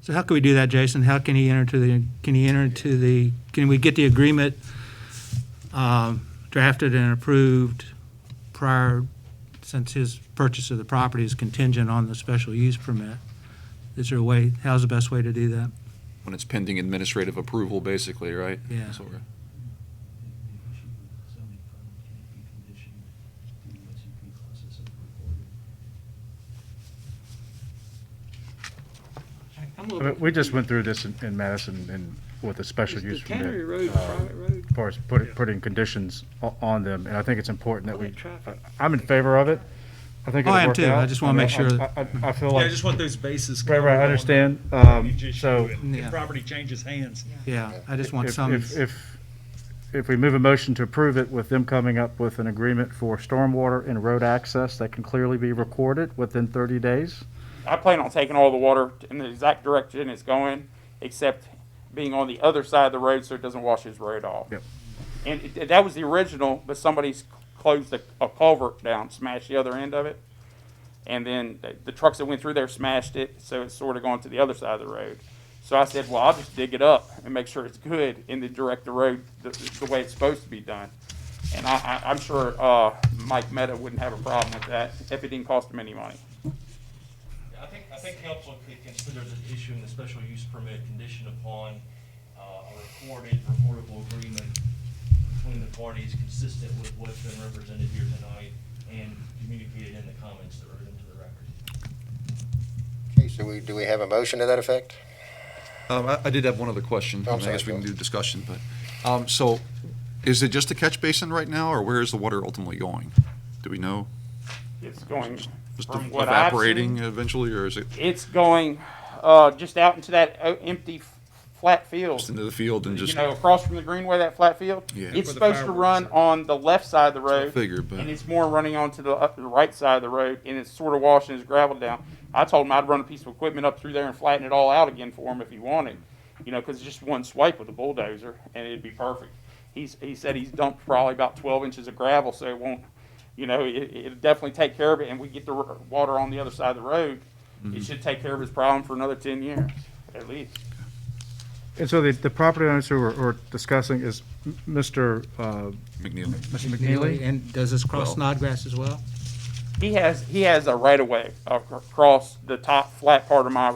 So how can we do that, Jason? How can he can we get the agreement drafted and approved prior, since his purchase of the property is contingent on the special use permit? Is there a way, how's the best way to do that? When it's pending administrative approval, basically, right? Yeah. So we're- I'm I looking. mean, we just went through this in Madison and with a special use The Tannery permit. Road, private road. As far as putting conditions on them, and I think it's important that we, Traffic. I'm in favor of it. I think Oh, it'll I am work too. out. I just wanna make sure that- I feel Yeah, I like, just want those bases. right, covered I on understand. the drainage issue So and Yeah. if property changes hands. Yeah, I just want if, some, if we move a motion to approve it with them coming up with an agreement for stormwater and road access that can clearly be recorded within 30 days, I plan on taking all the water in the exact direction it's going, except being on the other side of the road so it doesn't wash his road off. Yep. And that was the original, but somebody's closed a culvert down, smashed the other end of it. And then the trucks that went through there smashed it, so it's sort of going to the other side of the road. So I said, well, I'll just dig it up and make sure it's good and then direct the road the way it's supposed to be done. And I'm sure Mike Meta wouldn't have a problem with that if it didn't cost him any money. I think council could consider the issuing the special use permit conditioned upon a recorded, reportable agreement between the parties consistent with what's been represented here tonight and communicated in the comments that were into the record. Okay, so do we have a motion to that effect? I did have one other question. Oh, I'm I sorry, guess we can Bill. do discussion, but, so is it just a catch basin right now, or where is the water ultimately going? Do we know? It's going Just from what I've evaporating seen, eventually, or is it it's going just out into that empty flat field. just into the field and just? Across from the Greenway, that flat field. Yeah. It's Where the supposed to fireworks run are. on the left side of the road. Figured, but. And it's more running onto the right side of the road, and it's sort of washing his gravel down. I told him I'd run a piece of equipment up through there and flatten it all out again for him if he wanted, because it's just one swipe with a bulldozer, and it'd be perfect. He said he's dumped probably about 12 inches of gravel, so it won't, it'll definitely take care of it, and we get the water on the other side of the road. It should take care of his problem for another 10 years, at least. and so the property owners who we're discussing is Mr. McNeil. Mr. McNeely. and does this cross Well- Snodgrass as well? He has a right of way across the top flat part of my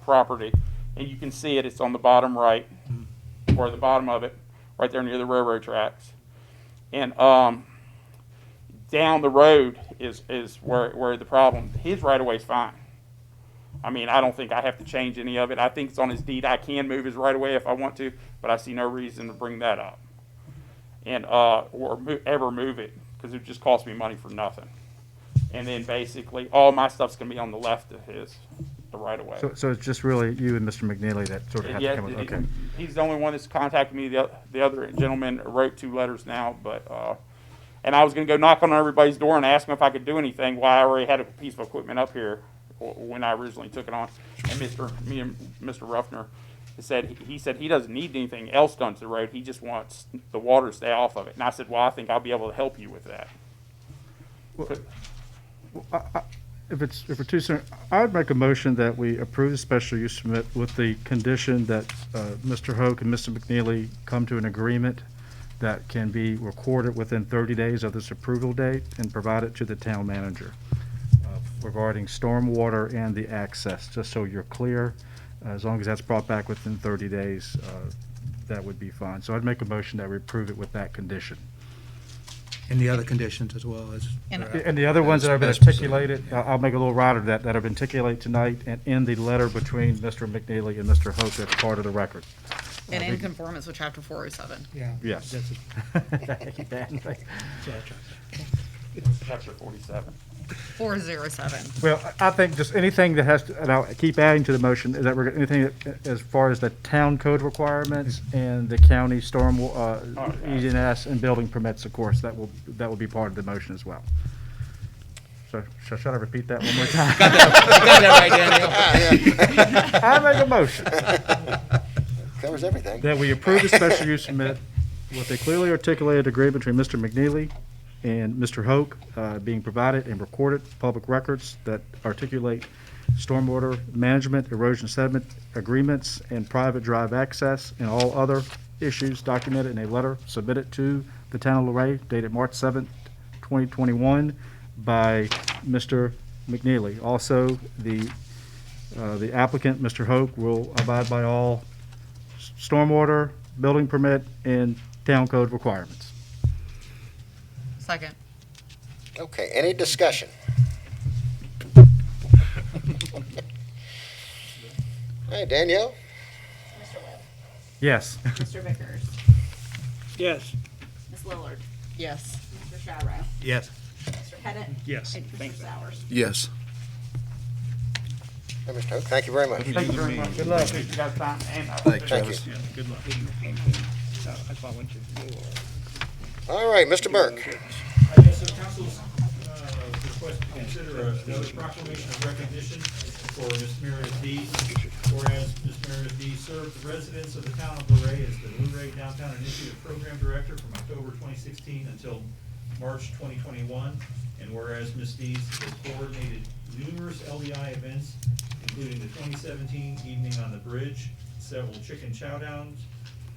property, and you can see it. It's on the bottom right, or the bottom of it, right there near the railroad tracks. And down the road is where the problem. His right of way is fine. I mean, I don't think I have to change any of it. I think it's on his deed. I can move his right of way if I want to, but I see no reason to bring that up, and ever move it, because it would just cost me money for nothing. And then basically, all my stuff's gonna be on the left of the right of way. So it's just really you and Mr. McNeely that sort of have to Yeah, come up, okay. he's the only one that's contacted me. The other gentleman wrote 2 letters now, but and I was gonna go knock on everybody's door and ask them if I could do anything. While I already had a piece of equipment up here when I originally took it on. And me and Mr. Ruffner said he doesn't need anything else done to the road. He just wants the water to stay off of it. And I said, well, I think I'll be able to help you with that. If we're too soon, I would make a motion that we approve the special use permit with the condition that Mr. Hoke and Mr. McNeely come to an agreement that can be recorded within 30 days of this approval date and provided to the town manager regarding stormwater and the access, just so you're clear. As long as that's brought back within 30 days, that would be fine. So I'd make a motion that we approve it with that condition. And the other conditions as well as. And the other ones that have been articulated, I'll make a little rider that have been articulated tonight and in the letter between Mr. McNeely and Mr. Hope, that's part of the record. And in conformance with chapter 407. Yeah. Yes. Thank you, Dan. Chapter 47. 407. Well, I think just anything that has to, and I'll keep adding to the motion, is that we're, anything that, as far as the town code requirements and the county storm, ENS and building permits, of course, that will be part of the motion as well. So, should I repeat that one more time? Got that right, Daniel. I make a motion Covers everything. that we approve the special use permit with a clearly articulated agreement between Mr. McNeely and Mr. Hoke, being provided and recorded public records that articulate stormwater management, erosion sediment agreements, and private drive access, and all other issues documented in a letter submitted to the town of Luray dated March 7th, 2021 by Mr. McNeely. Also, the applicant, Mr. Hoke, will abide by all stormwater, building permit, and town code requirements. Second. Okay, any discussion? Hey, Danielle? Mr. Webb? Yes. Mr. Vickers? Yes. Ms. Lillard? Yes. Mr. Shalrow? Yes. Mr. Pettit? Yes. And Mr. Sowers? Yes. Hey, Mr. Hope, thank you very much. Thank you very much. Good luck. You guys time and Thank you. Yeah, good luck. That's why I went to. All right, Mr. Burke. Yes, so council's request to consider another proclamation of recognition for Ms. Meredith Dees. Whereas Ms. Meredith Dees served the residents of the town of Luray as the Luray Downtown Initiative Program Director from October 2016 until March 2021. And whereas Ms. Dees has coordinated numerous LDI events, including the 2017 Evening on the Bridge, several chicken chow downs,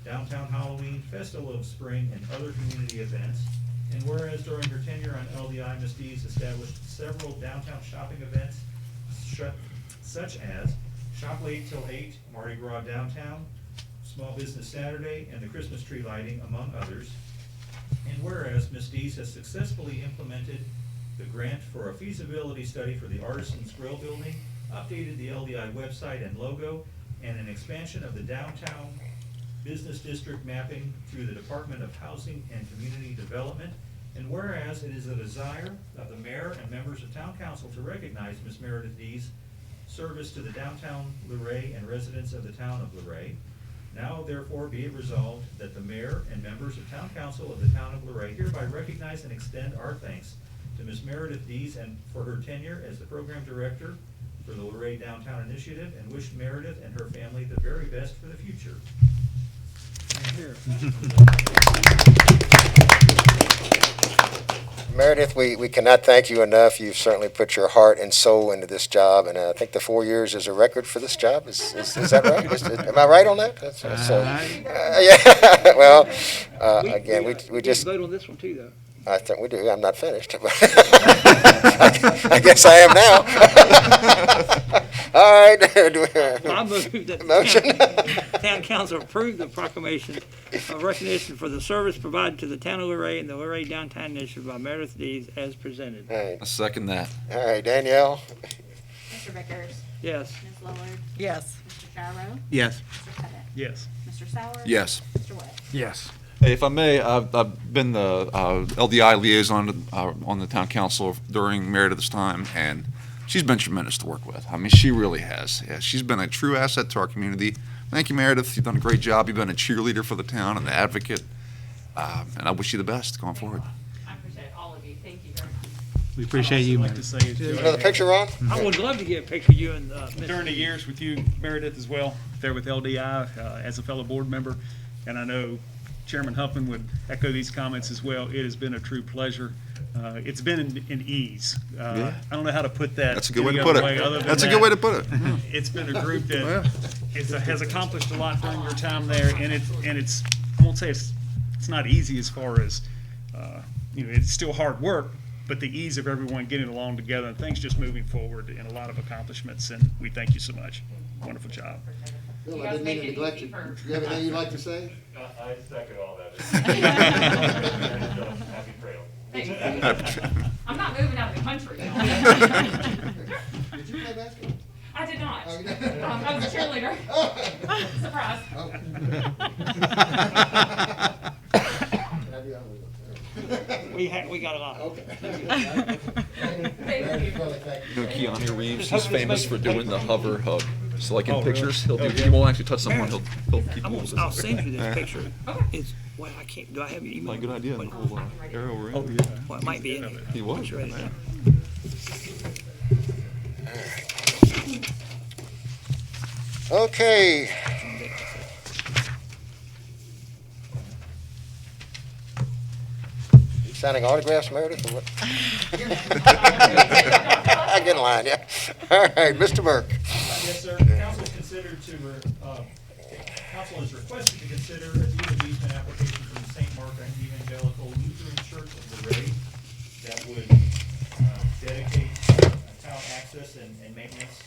Downtown Halloween, Festival of Spring, and other community events. And whereas during her tenure on LDI, Ms. Dees established several downtown shopping events, such as Shop Late Till 8, Mardi Gras Downtown, Small Business Saturday, and the Christmas tree lighting, among others. And whereas Ms. Dees has successfully implemented the grant for a feasibility study for the Artisans Grill building, updated the LDI website and logo, and an expansion of the downtown business district mapping through the Department of Housing and Community Development. And whereas it is a desire of the mayor and members of town council to recognize Ms. Meredith Dees' service to the downtown Luray and residents of the town of Luray, now therefore be it resolved that the mayor and members of town council of the town of Luray hereby recognize and extend our thanks to Ms. Meredith Dees and for her tenure as the program director for the Luray Downtown Initiative, and wish Meredith and her family the very best for the future. Meredith, we cannot thank you enough. You've certainly put your heart and soul into this job, and I think the 4 years is a record for this job. Is that right? Am I right on that? Yeah, well, again, we just... Vote on this one too, though. I think we do. I'm not finished. I guess I am now. All right. I move that Motion. the town council approve the proclamation of recognition for the service provided to the town of Luray and the Luray Downtown Initiative by Meredith Dees as presented. All right. I second that. All right, Danielle. Mr. Vickers? Yes. Ms. Lillard? Yes. Mr. Shalrow? Yes. Mr. Pettit? Yes. Mr. Sowers? Yes. Mr. Webb? Yes. Hey, if I may, I've been the LDI liaison on the town council during Meredith's time, and she's been tremendous to work with. I mean, she really has. Yeah, she's been a true asset to our community. Thank you, Meredith. You've done a great job. You've been a cheerleader for the town and the advocate, and I wish you the best going forward. I appreciate all of you. Thank you very much. We appreciate you, I'd man. like to say, Is another picture on? I would love to get a picture of you and Ms. during the years with you, Meredith, as well, there with LDI, as a fellow board member, and I know Chairman Huffman would echo these comments as well. It has been a true pleasure. It's been an ease. Yeah. I don't know how to put that. That's a good way to any put other it. other than That's a that. good way to put it. It's been a group that has accomplished a lot during your time there, and it's I won't say it's it's not easy as far as, it's still hard work, but the ease of everyone getting along together and things just moving forward and a lot of accomplishments, and we thank you so much. Wonderful job. Bill, You I guys didn't mean make to it neglect easy you. for- Do you have anything you'd like to say? I second all that. Happy trail. Thanks. I'm not moving out of the country. Did you play basketball? I did not. Oh, you didn't? I was a cheerleader. Surprise. Can I be on with it? We got a lot. Okay. Thank you. You know, Keanu Reeves, he's famous for doing the hover hug. So like in Oh, really? pictures, he won't actually touch someone, he'll keep moving. I'll send you this picture. It's, what, I can't, do I have your email? Like, good idea, the whole arrow ring. Oh, yeah. Well, it might be in here. He was. Once you're ready. Okay. You signing autographs, Meredith, or what? I get in line, yeah. All right, Mr. Burke. Yes, sir. Council is considered to, council is requested to consider a deed of easement application from the St. Mark Evangelical Lutheran Church of Luray that would dedicate town access and maintenance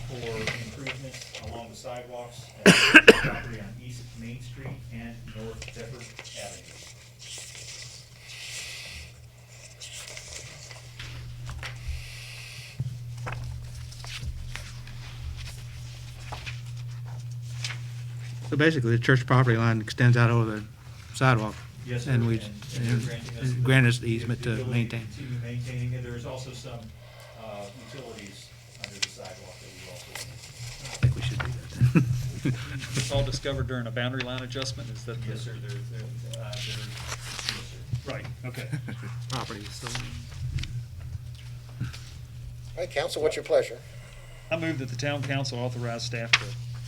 for improvements along the sidewalks at the property on East Main Street and North Bedford Avenue. So basically, the church property line extends out over the sidewalk. Yes, sir. And we, they're granting us grant us the easement to ability maintain. Continue maintaining it. There's also some utilities under the sidewalk that we also need. I think we should do that. It's all discovered during a boundary line adjustment, is that? Yes, sir, yes, sir. Right, okay. Property is still. All right, council, what's your pleasure? I move that the town council authorize staff to,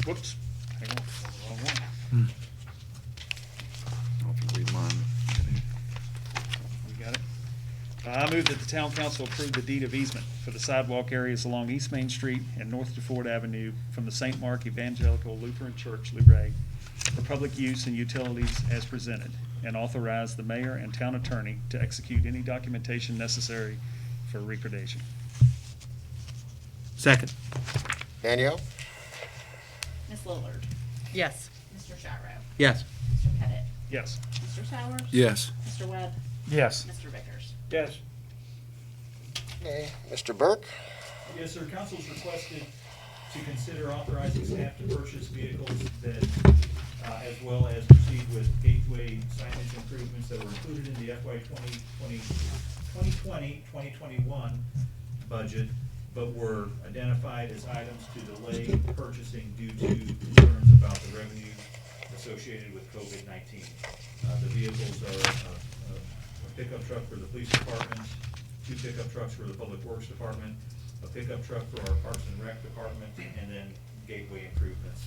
whoops, hang on, wrong one. If you read mine. You got it? I move that the town council approve the deed of easement for the sidewalk areas along East Main Street and North DeFord Avenue from the St. Mark Evangelical Lutheran Church, Luray, for public use and utilities as presented, and authorize the mayor and town attorney to execute any documentation necessary for recordation. Second. Danielle? Ms. Lillard? Yes. Mr. Gyro? Yes. Mr. Pettit? Yes. Mr. Sowers? Yes. Mr. Webb? Yes. Mr. Vickers? Yes. Okay. Mr. Burke? Yes, sir, council's requested to consider authorizing staff to purchase vehicles that, as well as proceed with gateway signage improvements that were included in the FY 2020-2021 budget, but were identified as items to delay purchasing due to concerns about the revenue associated with COVID-19. The vehicles are a pickup truck for the police department, 2 pickup trucks for the public works department, a pickup truck for our parks and rec department, and then gateway improvements.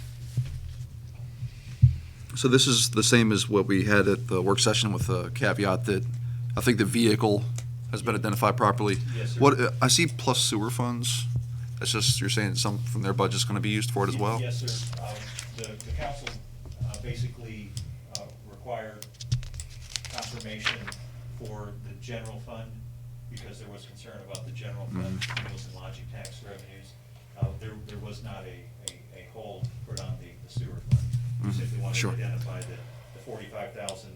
So this is the same as what we had at the work session with a caveat that I think the vehicle has been identified properly. Yes, sir. What, I see plus sewer funds. That's just, you're saying some from their budget's gonna be used for it as well? Yes, sir. The council basically required confirmation for the general fund because there was concern about the general fund meals and lodging tax revenues. There was not a hold put on the sewer fund. We simply wanted to Sure. identify the 45,000.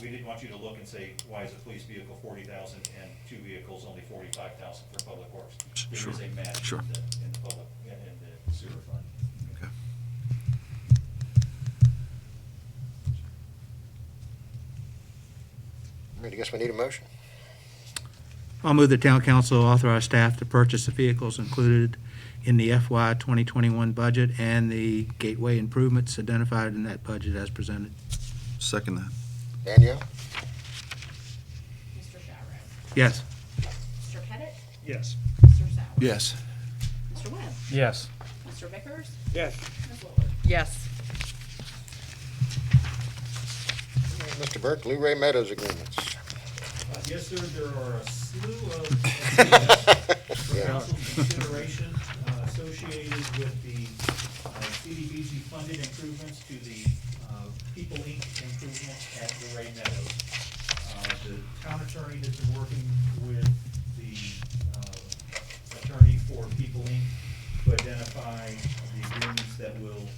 We didn't want you to look and say, why is a police vehicle 40,000 and 2 vehicles only 45,000 for public works? Sure. There is a match Sure. in the public, in the sewer fund. Okay. I guess we need a motion. I'll move the town council authorize staff to purchase the vehicles included in the FY 2021 budget and the gateway improvements identified in that budget as presented. Second that. Danielle? Mr. Gyro? Yes. Mr. Pettit? Yes. Mr. Sowers? Yes. Mr. Webb? Yes. Mr. Vickers? Yes. Ms. Lillard? Yes. Mr. Burke, Luray Meadows agreements. Yes, sir, there are a slew of agreements for Yeah. council's consideration. associated with the CDBG funded improvements to the People Inc. improvements at Luray Meadows. The town attorney has been working with the attorney for People Inc. to identify the agreements that will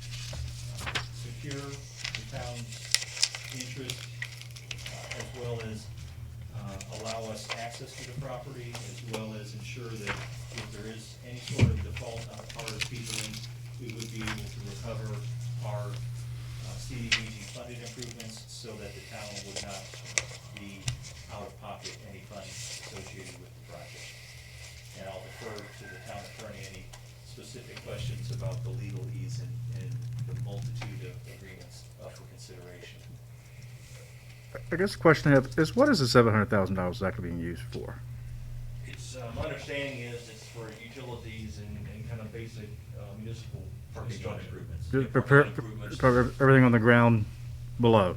secure the town's interest, as well as allow us access to the property, as well as ensure that if there is any sort of default on the part of People Inc., we would be able to recover our CDBG funded improvements so that the town would not be out of pocket any funds associated with the project. And I'll defer to the town attorney any specific questions about the legalese and the multitude of agreements up for consideration. I guess the question I have is, what is the $700,000 exactly being used for? It's, my understanding is it's for utilities and kind of basic municipal construction improvements. Just Yeah, prepare, parking improvements. prepare everything on the ground below.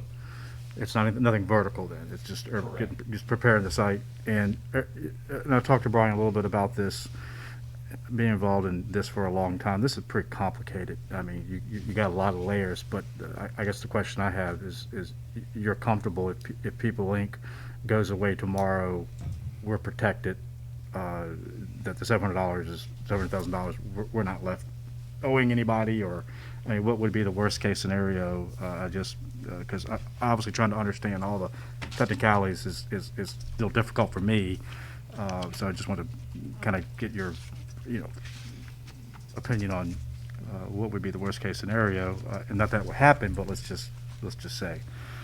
It's not, nothing vertical then, it's just, Correct. just preparing the site. And I talked to Brian a little bit about this, being involved in this for a long time. This is pretty complicated. I mean, you got a lot of layers, but I guess the question I have is you're comfortable if People Inc. goes away tomorrow, we're protected, that the $700,000, we're not left owing anybody, or, I mean, what would be the worst case scenario? Because obviously trying to understand all the technicalities is still difficult for me. So I just want to kind of get your, opinion on what would be the worst case scenario, and not that will happen, but let's just say.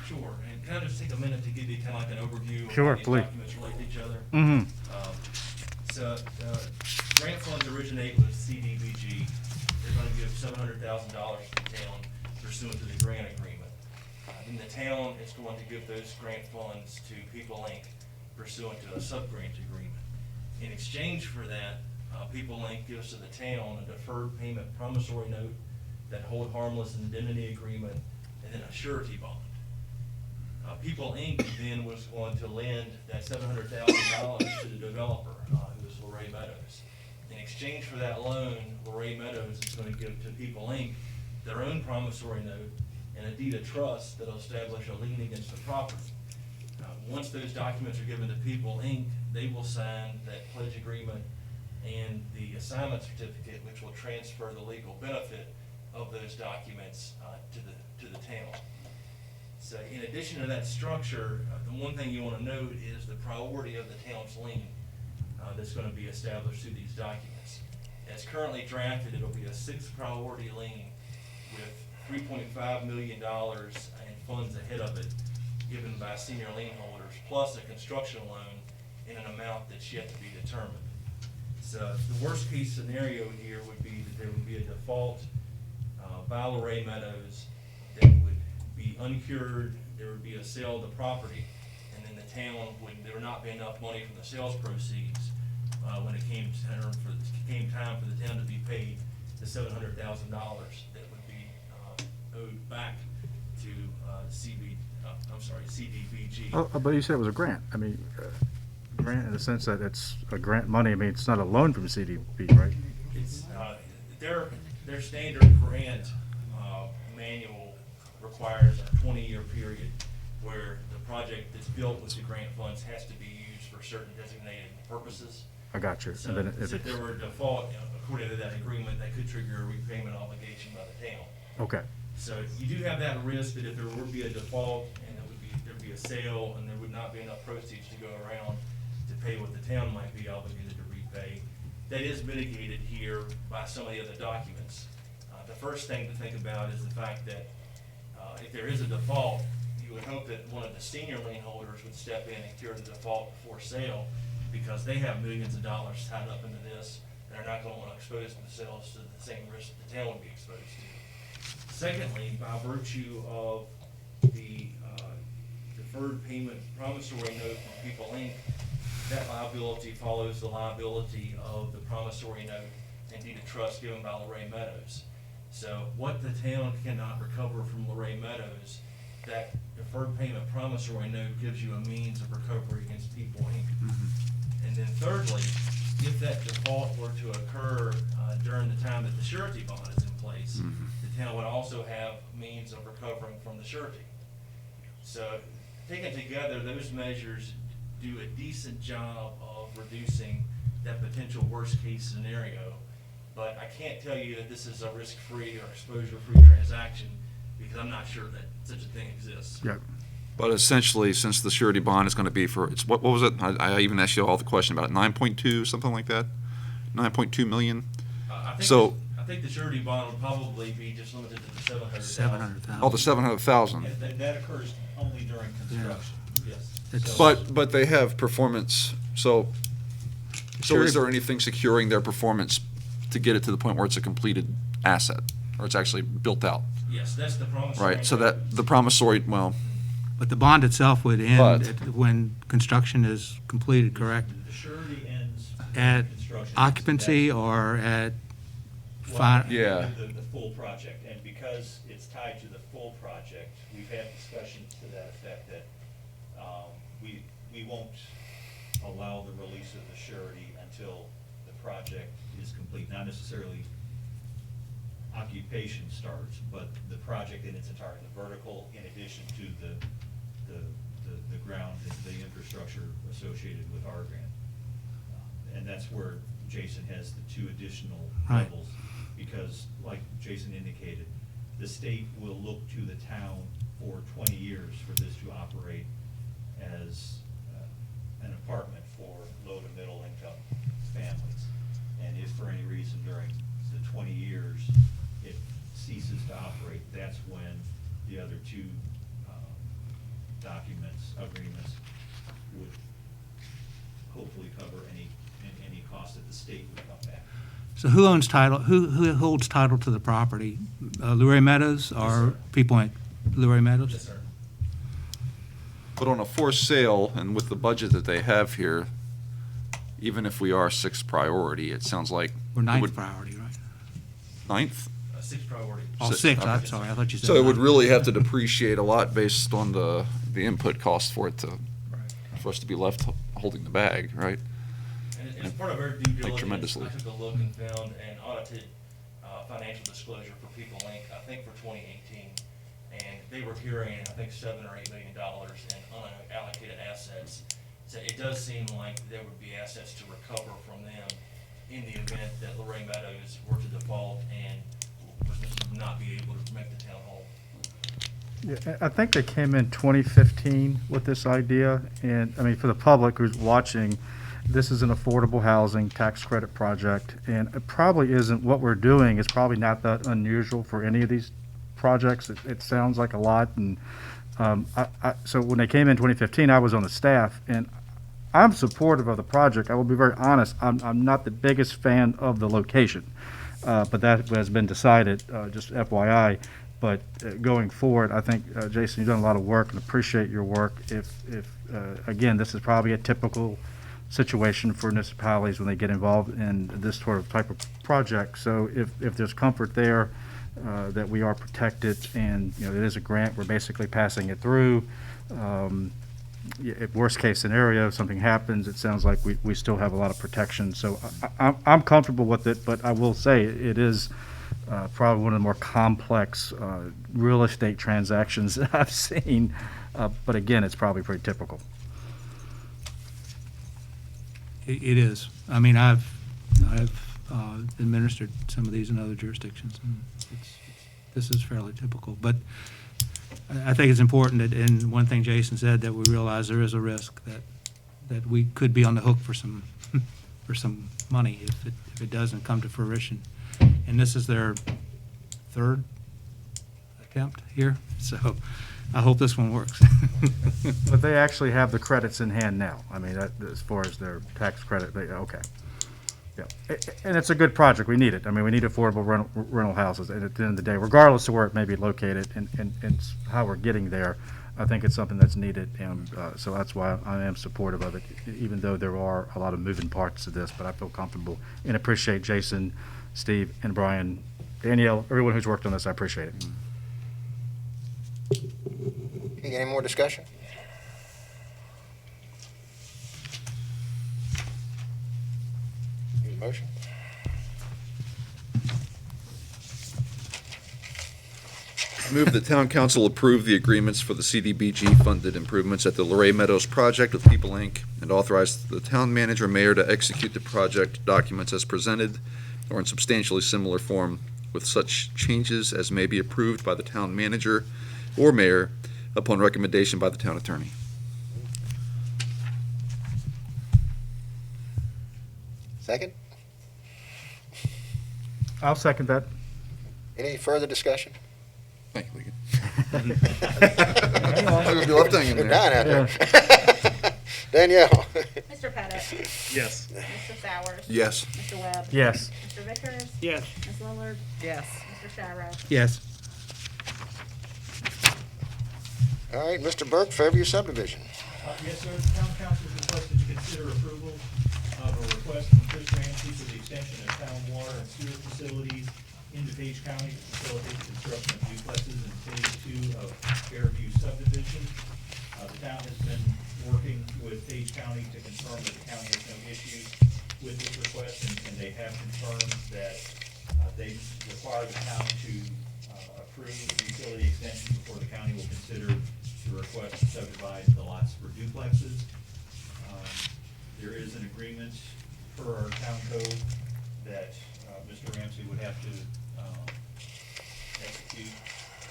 Sure, and can I just take a minute to give you kind of like an overview of Sure, how these please. documents relate to each other? Mm-hmm. So, grant funds originate with CDBG. They're gonna give $700,000 to the town pursuant to the grant agreement. In the town, it's going to give those grant funds to People Inc. pursuant to a sub-grant agreement. In exchange for that, People Inc. gives to the town a deferred payment promissory note, that hold harmless indemnity agreement, and then a surety bond. People Inc. then was going to lend that $700,000 to the developer, who was Luray Meadows. In exchange for that loan, Luray Meadows is going to give to People Inc. their own promissory note and a deed of trust that'll establish a lien against the property. Once those documents are given to People Inc., they will sign that pledge agreement and the assignment certificate, which will transfer the legal benefit of those documents to the town. So in addition to that structure, the one thing you want to note is the priority of the town's lien that's going to be established through these documents. As currently drafted, it'll be a 6th priority lien with $3.5 million in funds ahead of it given by senior lien holders, plus a construction loan in an amount that's yet to be determined. So the worst case scenario here would be that there would be a default by Luray Meadows that would be uncured, there would be a sale of the property, and then the town there would not be enough money from the sales proceeds when it came time for the town to be paid the $700,000 that would be owed back to CDBG. Oh, but you said it was a grant. I mean, grant in the sense that it's a grant money. I mean, it's not a loan from CDB, right? It's, their standard grant manual requires a 20-year period where the project that's built with the grant funds has to be used for certain designated purposes. I got you. So And then if if there were a default, according to that agreement, that could trigger a repayment obligation by the town. okay. So you do have that risk that if there would be a default and there'd be a sale and there would not be enough proceeds to go around to pay what the town might be obligated to repay, that is mitigated here by some of the other documents. The first thing to think about is the fact that if there is a default, you would hope that one of the senior lien holders would step in and cure the default before sale, because they have millions of dollars tied up into this and are not going to want to expose themselves to the same risk that the town would be exposed to. Secondly, by virtue of the deferred payment promissory note from People Inc., that liability follows the liability of the promissory note and deed of trust given by Luray Meadows. So what the town cannot recover from Luray Meadows, that deferred payment promissory note gives you a means of recovery against People Inc. And then thirdly, if that default were to occur during the time that the surety bond is in place, the town would also have means of recovering from the surety. So taken together, those measures do a decent job of reducing that potential worst-case scenario. But I can't tell you that this is a risk-free or exposure-free transaction, because I'm not sure that such a thing exists. Yeah. But essentially, since the surety bond is going to be for, it's, what was it? I even asked you all the question about it, 9.2, something like that? 9.2 million? So- I think the surety bond would probably be just limited to the 700,000. 700,000. Oh, the 700,000. Yeah, that occurs only during construction. Yes. It's- So- But they have performance, so Sure. is there anything securing their performance to get it to the point where it's a completed asset, or it's actually built out? Yes, that's the promissory. Right, so that, the promissory, well, But the bond itself would end But- when construction is completed, correct? The surety ends. when At construction ends. occupancy That's- or at Well, fi- Yeah. The full project, and because it's tied to the full project, we've had discussions to that effect that, we won't allow the release of the surety until the project is complete, not necessarily occupation starts, but the project in its entirety, the vertical, in addition to the ground, the infrastructure associated with our grant. And that's where Jason has the two additional Right. levels, because like Jason indicated, the state will look to the town for 20 years for this to operate as an apartment for low to middle income families. And if for any reason during the 20 years it ceases to operate, that's when the other two agreements would hopefully cover any cost that the state would come back. So who owns title, who holds title to the property? Luray Meadows or sir. People Inc.? Luray Meadows? Yes, sir. but on a forced sale, and with the budget that they have here, even if we are sixth priority, it sounds like. Or it ninth would- priority, right? Ninth? Sixth priority. Oh, Six, six, I'm okay. sorry, I thought you said. So it would ninth. really have to depreciate a lot based on the input cost for it to, for us to be left holding the bag, right? And as part of our due diligence, tremendously. I took a look and found an audited financial disclosure for People Inc., I think for 2018. And they were carrying, I think, $7 or $8 million in unallocated assets. So it does seem like there would be assets to recover from them in the event that Luray Meadows were to default and would not be able to make the town whole. Yeah, I think they came in 2015 with this idea, and, I mean, for the public who's watching, this is an affordable housing tax credit project, and it probably isn't, what we're doing is probably not that unusual for any of these projects. It sounds like a lot, and so when they came in 2015, I was on the staff, and I'm supportive of the project. I will be very honest, I'm not the biggest fan of the location, but that has been decided, just FYI. But going forward, I think, Jason, you've done a lot of work and appreciate your work. If again, this is probably a typical situation for municipalities when they get involved in this sort of type of project. So if there's comfort there, that we are protected and, you know, it is a grant, we're basically passing it through. If worst case scenario, something happens, it sounds like we still have a lot of protection. So I'm comfortable with it, but I will say it is probably one of the more complex real estate transactions that I've seen. But again, it's probably pretty typical. It is. I mean, I've administered some of these in other jurisdictions, and this is fairly typical. But I think it's important that, and one thing Jason said, that we realize there is a risk that we could be on the hook for some, for some money if it doesn't come to fruition. And this is their third attempt here, so I hope this one works. But they actually have the credits in hand now. I mean, as far as their tax credit, okay. Yeah, and it's a good project. We need it. I mean, we need affordable rental houses. And at the end of the day, regardless of where it may be located and how we're getting there, I think it's something that's needed. And so that's why I am supportive of it, even though there are a lot of moving parts to this. But I feel comfortable and appreciate Jason, Steve, and Brian, Danielle, everyone who's worked on this. I appreciate it. Any more discussion? Motion? Move that town council approve the agreements for the CDBG-funded improvements at the Luray Meadows project with People Inc., and authorize the town manager and mayor to execute the project documents as presented or in substantially similar form with such changes as may be approved by the town manager or mayor upon recommendation by the town attorney. Second? I'll second that. Any further discussion? Thank you, Legan. I'm gonna be left hanging You're there. dying out there. Danielle? Mr. Pettit? Yes. Mr. Sowers? Yes. Mr. Webb? Yes. Mr. Vickers? Yes. Ms. Lillard? Yes. Mr. Shyro? Yes. All right, Mr. Burke, Fairview subdivision. Yes, sir. The town council is requested to consider approval of a request from Chris Ramsey for the extension of town water and sewer facilities into Page County to facilitate the construction of duplexes in phase 2 of Fairview subdivision. The town has been working with Page County to confirm that the county has no issues with this request, and they have confirmed that they require the town to approve the utility extension before the county will consider the request to subdivide the lots for duplexes. There is an agreement per our town code that Mr. Ramsey would have to execute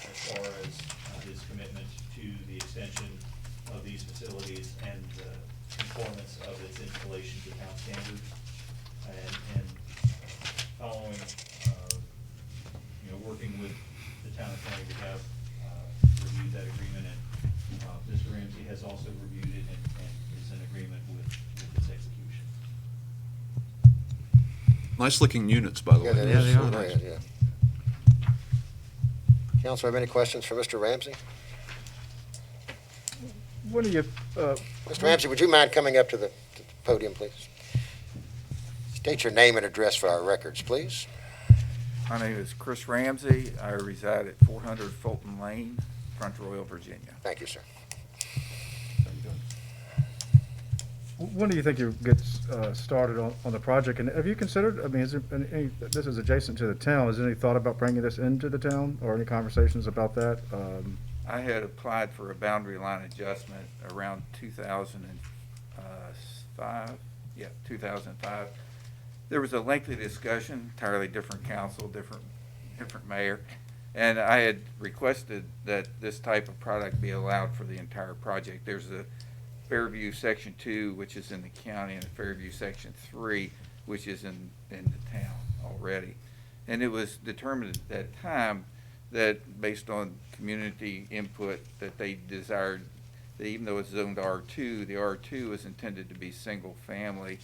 as far as his commitment to the extension of these facilities and conformance of its installation to town standards. And following, working with the town attorney, we have reviewed that agreement, and Mr. Ramsey has also reviewed it and is in agreement with its execution. Nice looking units, by the Yeah, way. that Yeah, is they are right, yeah. Council, have any questions for Mr. Ramsey? What do you, Mr. Ramsey, would you mind coming up to the podium, please? State your name and address for our records, please. My name is Chris Ramsey. I reside at 400 Fulton Lane, Front Royal, Virginia. Thank you, sir. when do you think you get started on the project? And have you considered, I mean, is there any, this is adjacent to the town, is there any thought about bringing this into the town, or any conversations about that? I had applied for a boundary line adjustment around 2005. Yeah, 2005. There was a lengthy discussion, entirely different council, different mayor, and I had requested that this type of product be allowed for the entire project. There's a Fairview Section 2, which is in the county, and a Fairview Section 3, which is in the town already. And it was determined at that time that, based on community input, that they desired that even though it's zoned R2, the R2 is intended to be single-family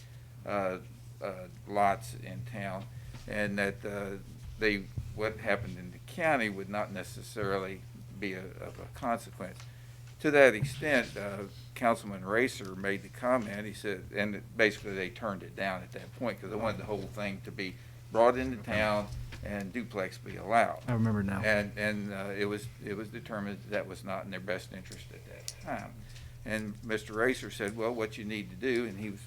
lots in town, and that what happened in the county would not necessarily be of a consequence. To that extent, Councilman Racer made the comment, he said, and basically they turned it down at that point because they wanted the whole thing to be brought into town and duplex be allowed. I remember now. And it was determined that was not in their best interest at that time. And Mr. Racer said, well, what you need to do, and he was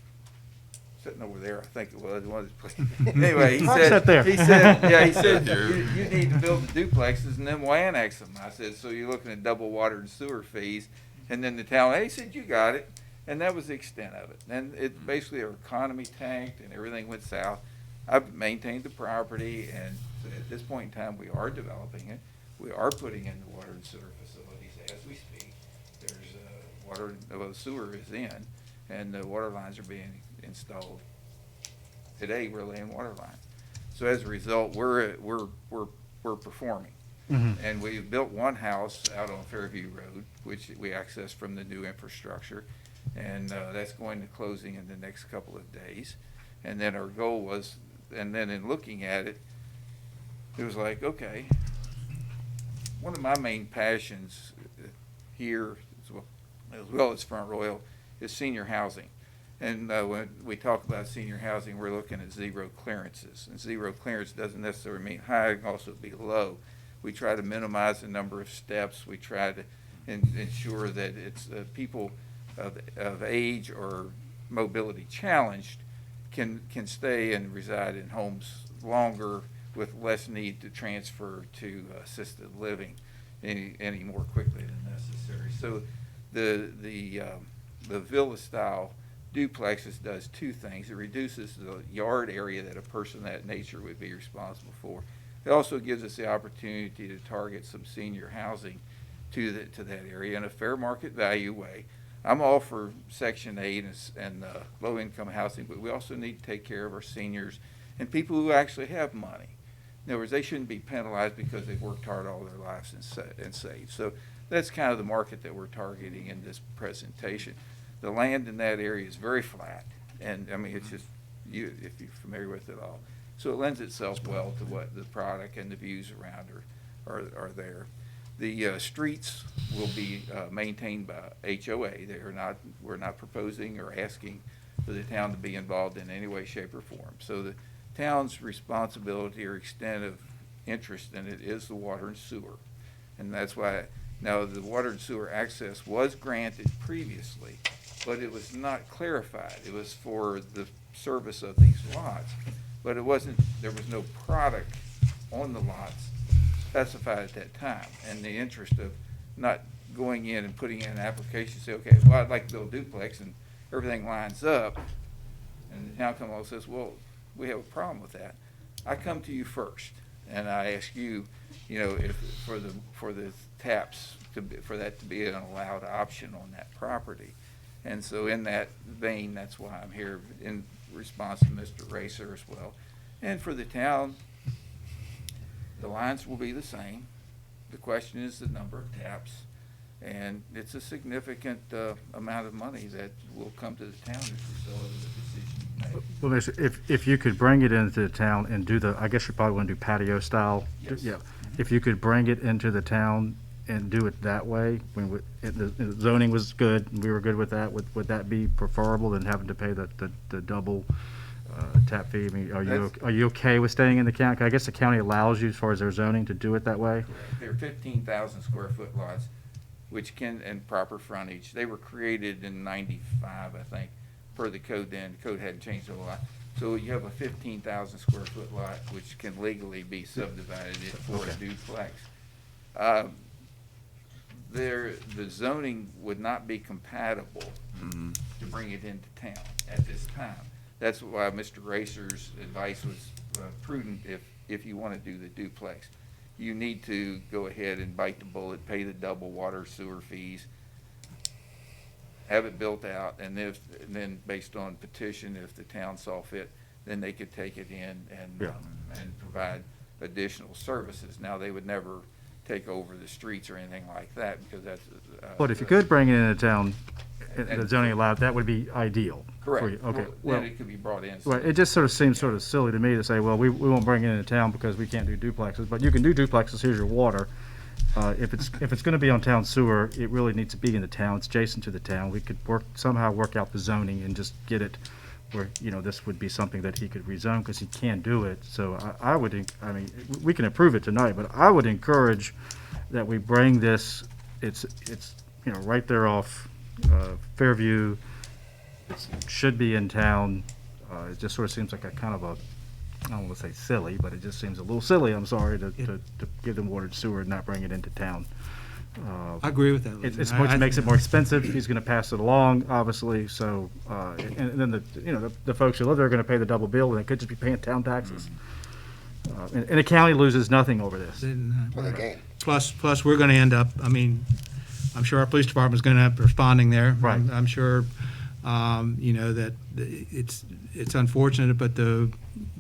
sitting over there, I think it was, one of his places. Anyway, he I'll said, sit there. he said, you need to build the duplexes and then we'll annex them. I said, so you're looking at double water and sewer fees. And then the town, he said, you got it. And that was the extent of it. And it basically, our economy tanked and everything went south. I've maintained the property, and at this point in time, we are developing it. We are putting in the water and sewer facilities as we speak. There's water, well, sewer is in, and the water lines are being installed. Today, we're laying water lines. So as a result, we're performing. Mm-hmm. And we built one house out on Fairview Road, which we access from the new infrastructure, and that's going to closing in the next couple of days. And then our goal was, and then in looking at it, it was like, okay, one of my main passions here, as well as Front Royal, is senior housing. And when we talk about senior housing, we're looking at zero clearances. And zero clearance doesn't necessarily mean high, it can also be low. We try to minimize the number of steps. We try to ensure that it's people of age or mobility challenged can stay and reside in homes longer with less need to transfer to assisted living any more quickly than necessary. So the villa style duplexes does two things. It reduces the yard area that a person of that nature would be responsible for. It also gives us the opportunity to target some senior housing to that area in a fair market value way. I'm all for Section 8 and low income housing, but we also need to take care of our seniors and people who actually have money. In other words, they shouldn't be penalized because they've worked hard all their lives and saved. So that's kind of the market that we're targeting in this presentation. The land in that area is very flat, and I mean, it's just, if you're familiar with it all. So it lends itself well to what the product and the views around are there. The streets will be maintained by HOA. We're not proposing or asking for the town to be involved in any way, shape, or form. So the town's responsibility or extent of interest in it is the water and sewer. And that's why, now the water and sewer access was granted previously, but it was not clarified. It was for the service of these lots, but there was no product on the lots specified at that time. And the interest of not going in and putting in an application, say, okay, well, I'd like to build a duplex, and everything lines up, and the town comes along and says, well, we have a problem with that. I come to you first, and I ask you, if for the taps for that to be an allowed option on that property. And so in that vein, that's why I'm here in response to Mr. Racer as well. And for the town, the lines will be the same. The question is the number of taps, and it's a significant amount of money that will come to the town as a result of the decision you make. Well, if you could bring it into the town and do I guess you probably want to do patio style. Yes. Yeah. If you could bring it into the town and do it that way, when the zoning was good, and we were good with that, would that be preferable than having to pay the double tap fee? I mean, are you okay with staying in the county? I guess the county allows you, as far as their zoning, to do it that way? They're 15,000 square foot lots, which and proper frontage. They were created in '95, I think, per the code then. The code hadn't changed a lot. So you have a 15,000 square foot lot, which can legally be subdivided for a duplex. The zoning would not be compatible to bring it into town at this time. That's why Mr. Racer's advice was prudent if you want to do the duplex. You need to go ahead and bite the bullet, pay the double water sewer fees, have it built out, and then based on petition, if the town saw fit, then they could take it in and provide additional services. Now, they would never take over the streets or anything like that, because that's. But if you could bring it into town, the zoning allowed, that would be ideal. For Correct. you. Okay. Then it could be brought in. Well, it just sort of seems sort of silly to me to say, well, we won't bring it into town because we can't do duplexes, but you can do duplexes, here's your water. If it's gonna be on town sewer, it really needs to be in the town, it's adjacent to the town. We could somehow work out the zoning and just get it where, this would be something that he could rezone, because he can't do it. So I mean, we can approve it tonight, but I would encourage that we bring this, it's right there off Fairview. It should be in town. It just sort of seems like a kind of I don't want to say silly, but it just seems a little silly, I'm sorry, to give them water and sewer and not bring it into town. I agree with that. It makes it more expensive. He's going to pass it along, obviously, so, and then the folks who live there are going to pay the double bill, and they could just be paying town taxes. And the county loses nothing over this. For the game. Plus, we're gonna end up, I mean, I'm sure our police department's gonna end up responding there. Right. I'm sure, that it's unfortunate, but the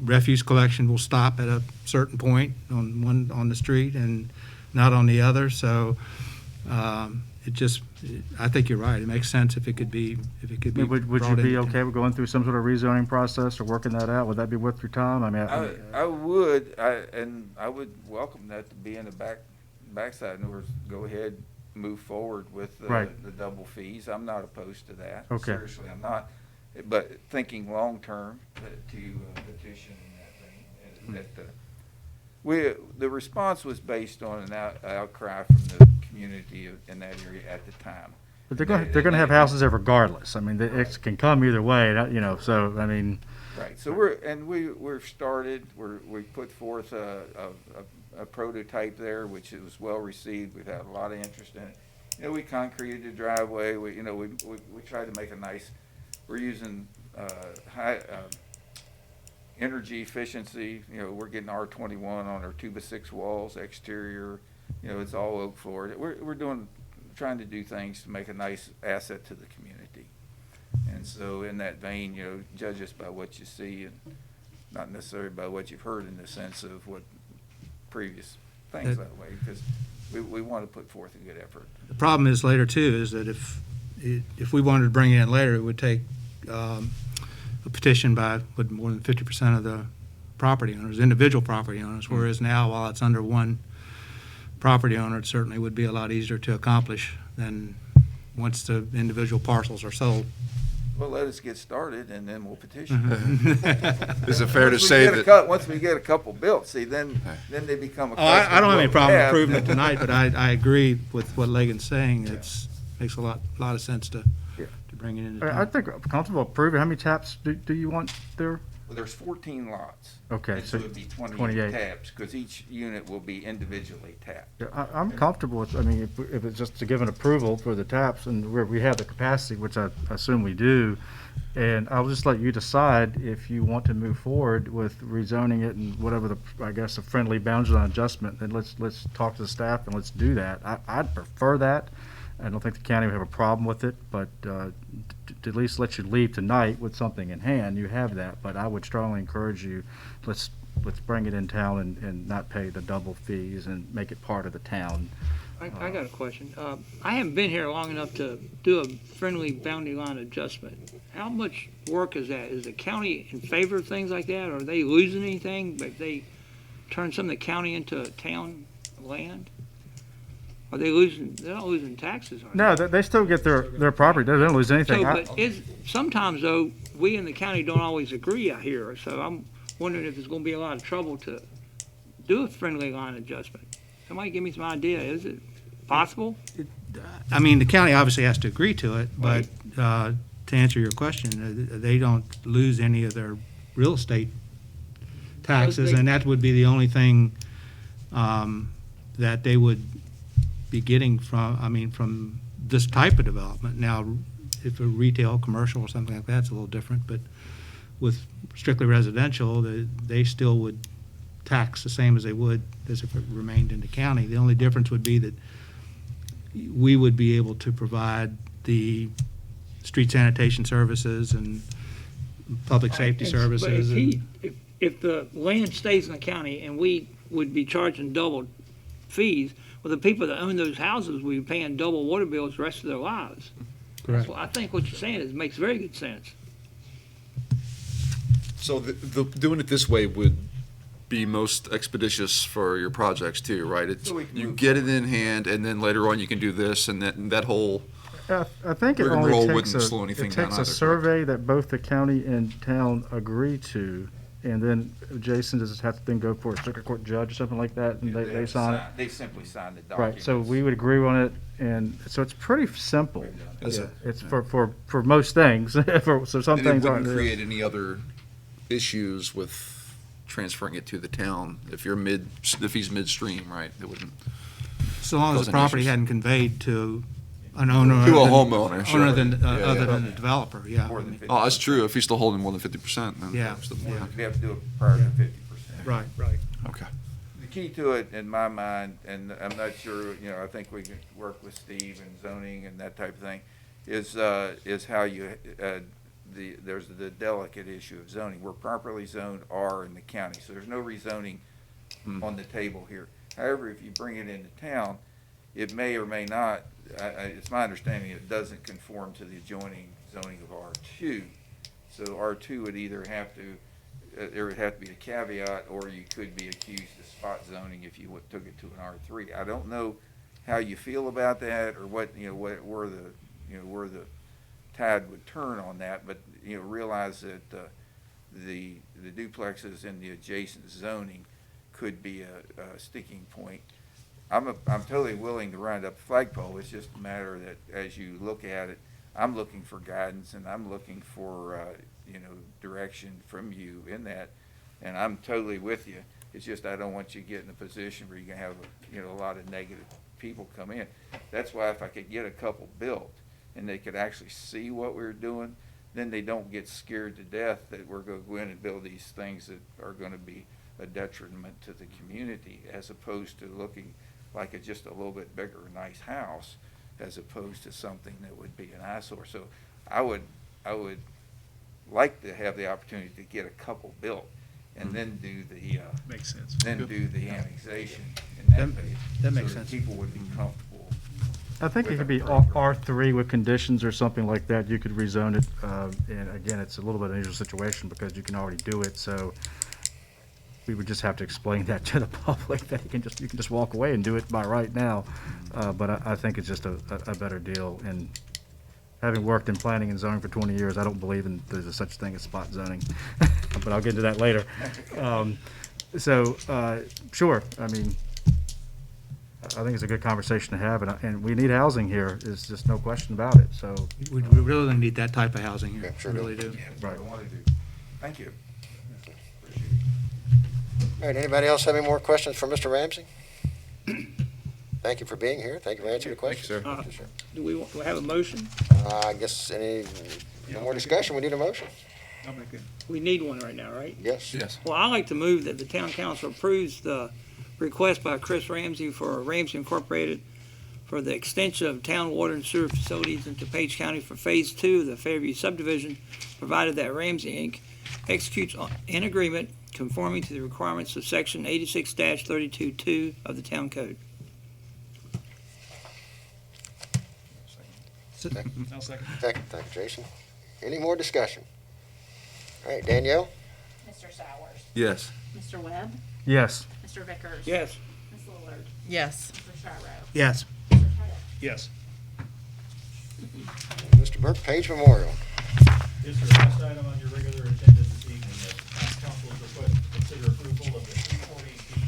refuse collection will stop at a certain point on the street and not on the other, so, I think you're right. It makes sense if it could be Would you brought be in. okay with going through some sort of rezoning process or working that out? Would that be worth your time? I mean, I would, and I would welcome that to be in the backside. In other words, go ahead, move forward with Right. the double fees. I'm not opposed to that. Okay. Seriously, I'm not. But thinking long-term to petition in that thing. The response was based on an outcry from the community in that area at the time. But they're going to have houses there regardless. I mean, it can come either way, so, I mean, Right, so we've started, we put forth a prototype there, which was well received. We've had a lot of interest in it. You know, we concreted the driveway, we tried to make a nice, we're using, high, energy efficiency. You know, we're getting R21 on our 2x6 walls, exterior, you know, it's all oak floored. We're trying to do things to make a nice asset to the community. And so in that vein, you know, judge us by what you see and not necessarily by what you've heard in the sense of what previous things that way, because we want to put forth a good effort. The problem is later too, is that if we wanted to bring it in later, it would take a petition by more than 50% of the property owners, individual property owners, whereas now, while it's under one property owner, it certainly would be a lot easier to accomplish than once the individual parcels are sold. Well, let us get started and then we'll petition. Is it fair to say that? Once we get a couple built, see, then they become a. Oh, I don't have any problem approving it tonight, but I agree with what Lagan's saying. It's makes a lot of sense to bring it into I town. think I'm comfortable approving. How many taps do you want there? Well, there's 14 lots. Okay, And so so it'd be 28 28. taps, because each unit will be individually tapped. Yeah, I'm comfortable with, I mean, if it's just to give an approval for the taps and where we have the capacity, which I assume we do, and I'll just let you decide if you want to move forward with rezoning it and whatever I guess, a friendly boundary line adjustment, then let's talk to the staff and let's do that. I'd prefer that. I don't think the county would have a problem with it, but to at least let you leave tonight with something in hand, you have that. But I would strongly encourage you, let's bring it in town and not pay the double fees and make it part of the town. I got a question. I haven't been here long enough to do a friendly boundary line adjustment. How much work is that? Is the county in favor of things like that? Are they losing anything if they turn some of the county into town land? Are they losing, they're not losing taxes, are they? No, they still get their property. They don't lose anything. So, but sometimes though, we in the county don't always agree, I hear, so I'm wondering if there's gonna be a lot of trouble to do a friendly line adjustment. Somebody give me some idea, is it possible? I mean, the county obviously has to agree to it, but to answer your question, they don't lose any of their real estate taxes, and that would be the only thing that they would be getting from this type of development. Now, if a retail, commercial, or something like that's a little different, but with strictly residential, they still would tax the same as they would as if it remained in the county. The only difference would be that we would be able to provide the street sanitation services and public safety services. But if the land stays in the county and we would be charging double fees, well, the people that own those houses will be paying double water bills the rest of their lives. Correct. So I think what you're saying makes very good sense. So doing it this way would be most expeditious for your projects too, right? So we can You move get it in hand, and then later on you can do this, and that whole. I think it Rigmarole only wouldn't takes slow anything it down takes either, a survey that both the county and town agree to, and then Jason, does it have to then go for a circuit court judge or something like that, and they sign it? They simply sign the document. Right, so we would agree on it, and so it's pretty simple. Is Yeah, it? It's for most things, so some And it things aren't. wouldn't create any other issues with transferring it to the town if he's midstream, right? It wouldn't. So long as Cause the any property issues. hadn't conveyed to an owner. To a other than- homeowner, sure. Owner than, Yeah, other yeah. than the developer, yeah. More than 50%. Oh, that's true. If he's still holding more than 50%, then. Yeah, that's the- yeah. We have to do it prior to 50%. Right. Right. Okay. The key to it, in my mind, and I'm not sure, you know, I think we can work with Steve and zoning and that type of thing, is how you, there's the delicate issue of zoning. We're properly zoned R in the county, so there's no rezoning on the table here. However, if you bring it into town, it may or may not, it's my understanding it doesn't conform to the adjoining zoning of R2. So R2 would either have to, there would have to be a caveat, or you could be accused of spot zoning if you took it to an R3. I don't know how you feel about that, or what, you know, where the tide would turn on that, but, you know, realize that the duplexes in the adjacent zoning could be a sticking point. I'm totally willing to run it up a flagpole. It's just a matter that as you look at it, I'm looking for guidance, and I'm looking for, direction from you in that. And I'm totally with you. It's just I don't want you to get in a position where you're gonna have, a lot of negative people come in. That's why if I could get a couple built and they could actually see what we're doing, then they don't get scared to death that we're gonna go in and build these things that are gonna be a detriment to the community, as opposed to looking like it's just a little bit bigger, nice house, as opposed to something that would be an eyesore. So I would like to have the opportunity to get a couple built and then do the, Makes sense. annexation in that phase. that makes so sense. People would be comfortable. I think it with could be a proper- R3 with conditions or something like that. You could rezone it. And again, it's a little bit unusual situation because you can already do it. So we would just have to explain that to the public that you can just walk away and do it by right now. But I think it's just a better deal. And having worked in planning and zoning for 20 years, I don't believe there's a such thing as spot zoning. But I'll get into that later. Sure. I mean, I think it's a good conversation to have, and we need housing here. There's just no question about it. So, We really need that type of housing here. Yeah, sure We really do. Yeah, that's what I want to do. Thank you. Appreciate it. All right, anybody else have any more questions for Mr. Ramsey? Thank you for being here. Thank you for answering the questions. sir. Thank you, sir. Do we have a motion? I guess no more discussion, we need a motion. I'll make it. We need one right now, right? Yes? Yes. Well, I'd like to move that the town council approves the request by Chris Ramsey for Ramsey Incorporated for the extension of town water and sewer facilities into Page County for Phase 2 of the Fairview subdivision, provided that Ramsey Inc. executes an agreement conforming to the requirements of Section 86-32-2 of the town code. I'll second. Second, thank you, Jason. Any more discussion? All right, Danielle? Mr. Sowers. Yes. Mr. Webb. yes. Mr. Vickers. Yes. Ms. Lillard. Yes. Mr. Gyro. Yes. Mr. Pettit. Yes. Mr. Burke, Page Memorial. Yes, sir. Last item on your regular agenda this evening, the town council's request to consider approval of the 340B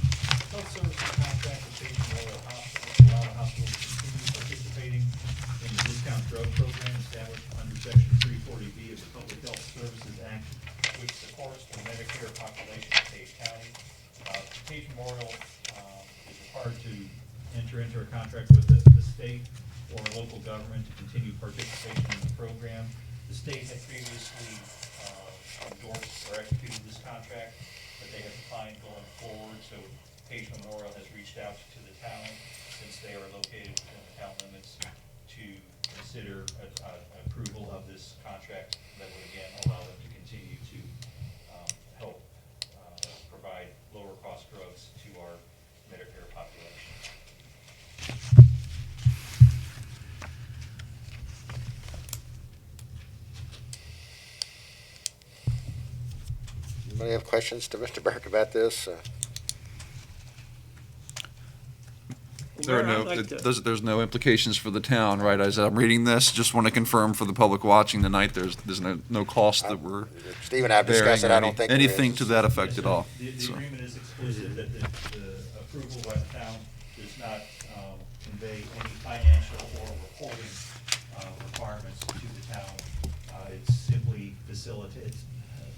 health services contract with Page Memorial Hospital to allow the hospital to continue participating in the discount drug program established under Section 340B of the Public Health Services Act, which supports the Medicare population of Page County. Page Memorial is required to enter into a contract with the state or local government to continue participation in the program. The state had previously endorsed or executed this contract, but they have declined going forward, so Page Memorial has reached out to the town, since they are located within the town limits, to consider approval of this contract that would again allow them to continue to help provide lower cost drugs to our Medicare population. Anybody have questions to Mr. Burke about this? There are Mayor, no, I'd like to- there's no implications for the town, right? As I'm reading this, just want to confirm for the public watching tonight, there's no cost that we're Steve and I have bearing, discussed it, I don't any- think there is. anything to that effect at all. The So, agreement is explicit that the approval by the town does not convey any financial or reporting requirements to the town. It's simply facilitates,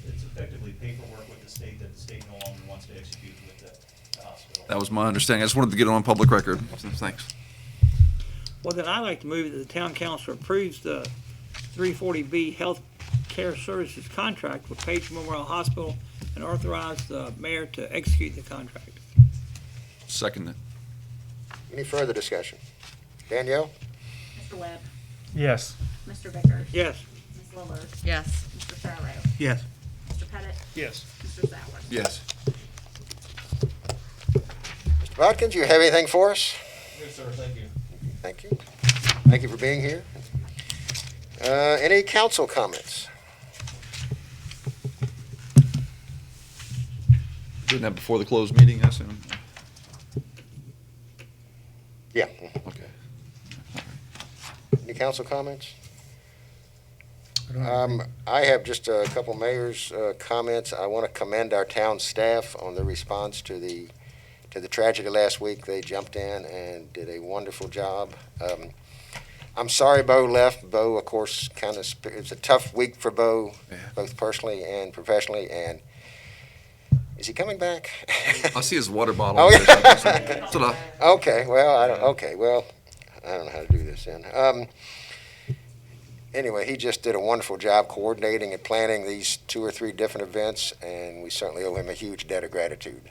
it's effectively paperwork with the state that the state no longer wants to execute with the hospital. That was my understanding. I just wanted to get it on public record. So, thanks. Well, then I'd like to move that the town council approves the 340B Health Care Services contract with Page Memorial Hospital and authorize the mayor to execute the contract. Second it. Any further discussion? Danielle? Mr. Webb. Yes. Mr. Vickers. Yes. Ms. Lillard. Yes. Mr. Gyro. Yes. Mr. Pettit. Yes. Mr. Sowers. Yes. Mr. Bodkins, you have anything for us? Yes, sir, thank you. Thank you. Thank you for being here. Any council comments? Doing that before the closed meeting, I assume? Yeah. Okay. Any council comments? I have just a couple mayor's comments. I want to commend our town staff on the response to the tragedy last week. They jumped in and did a wonderful job. I'm sorry Bo left. Bo, of course, it was a tough week for Bo, Yeah. both personally and professionally, and is he coming back? I see his water bottle. Oh, there, yeah. so that's what I- Okay, well, I don't know how to do this then. Anyway, he just did a wonderful job coordinating and planning these 2 or 3 different events, and we certainly owe him a huge debt of gratitude.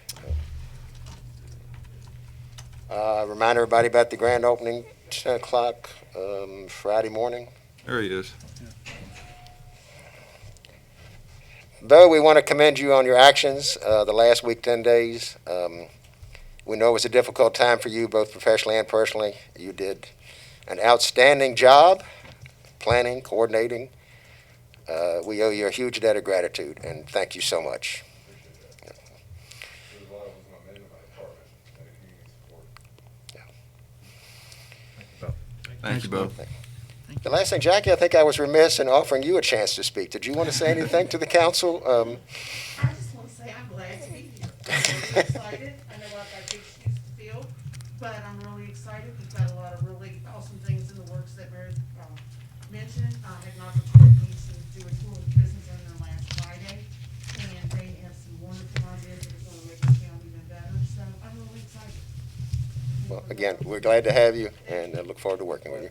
Remind everybody about the grand opening, 10 o'clock, Friday morning. There he is. Though we want to commend you on your actions the last week, 10 days. We know it was a difficult time for you, both professionally and personally. You did an outstanding job planning, coordinating. We owe you a huge debt of gratitude, and thank you so much. Thank you both. The last thing, Jackie, I think I was remiss in offering you a chance to speak. Did you want to say anything to the council? I just want to say I'm glad to be here. I'm really excited. I know I've got big shoes to fill, but I'm really excited. We've got a lot of really awesome things in the works that Meredith mentioned. I had an opportunity to do a tour of the business owner last Friday, and they have some wonderful ideas that are going to make the town even better. So I'm really excited. Well, again, we're glad to have you, and I look forward to working with you.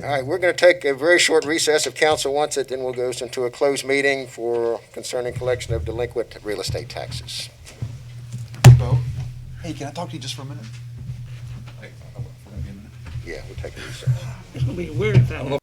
All right, we're going to take a very short recess if council wants it, then we'll go into a closed meeting concerning collection of delinquent real estate taxes. Bo, hey, can I talk to you just for a minute? Yeah, we'll take a recess. It's gonna be weird if that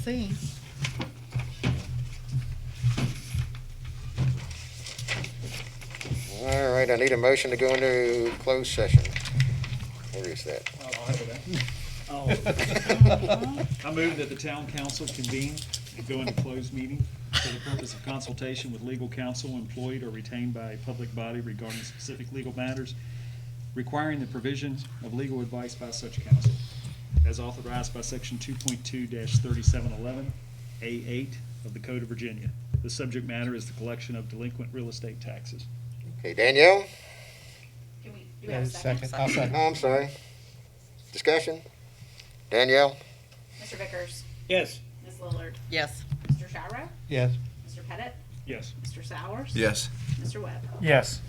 see. All right, I need a motion to go into closed session. Where is that? I move that the town council convene and go into closed meeting for the purpose of consultation with legal counsel employed or retained by a public body regarding specific legal matters, requiring the provision of legal advice by such counsel, as authorized by section 2.2-3711, A8 of the Code of Virginia. The subject matter is the collection of delinquent real estate taxes. Okay, Danielle? Do we have a second? Oh, I'm sorry. Discussion? Danielle? Mr. Vickers? Yes. Ms. Lillard? Yes. Mr. Gyro? Yes. Mr. Pettit? Yes. Mr. Sowers? Yes. Mr. Webb? Yes.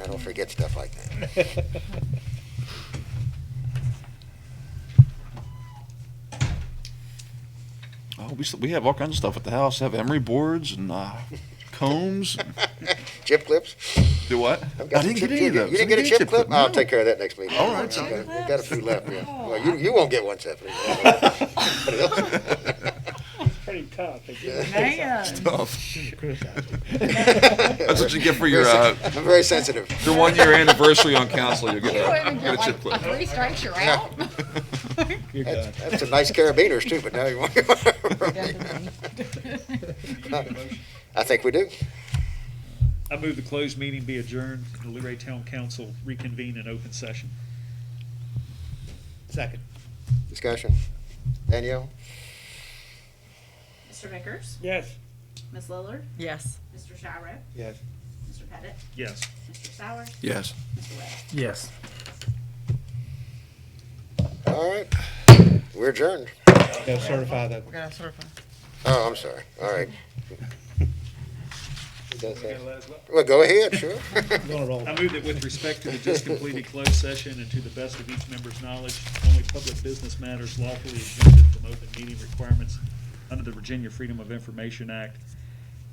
I don't forget stuff like that. Oh, we have all kinds of stuff at the house. Have emery boards and combs. Chip clips? Do what? I've got I didn't some get chip- any of those. You didn't get a chip clip? I'll No. take care of that next meeting. All right, I've sounds got- good. I've got a few left, yeah. Well, you won't get one, Stephanie. Somebody else. Pretty tough. Stuff. That's what you get for your I'm very sensitive. your 1 year anniversary on council. You'll get Get a chip clip. 3 strikes, you're out. That's some nice carabiners too, but now you want. I think we do. I move the closed meeting be adjourned and the Luray Town Council reconvene in open session. Second. Discussion. Danielle? Mr. Vickers? Yes. Ms. Lillard? Yes. Mr. Gyro? Yes. Mr. Pettit? Yes. Mr. Sowers? Yes. Mr. Webb? Yes. All right. We're adjourned. Gotta certify that. We're gonna certify. Oh, I'm sorry. All right. Well, go ahead, sure. I move that with respect to the just completed closed session and to the best of each member's knowledge, only public business matters lawfully exempted from open meeting requirements under the Virginia Freedom of Information Act,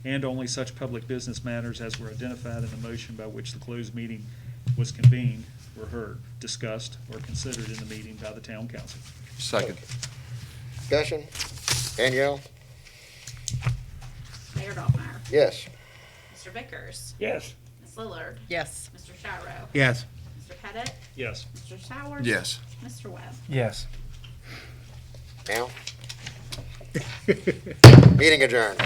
and only such public business matters as were identified in the motion by which the closed meeting was convened were heard, discussed, or considered in the meeting by the town council. Second. Discussion. Danielle? Mayor Doffmeyer? Yes. Mr. Vickers? Yes. Ms. Lillard? Yes. Mr. Gyro? Yes. Mr. Pettit? Yes. Mr. Sowers? Yes. Mr. Webb? Yes. Now? Meeting adjourned.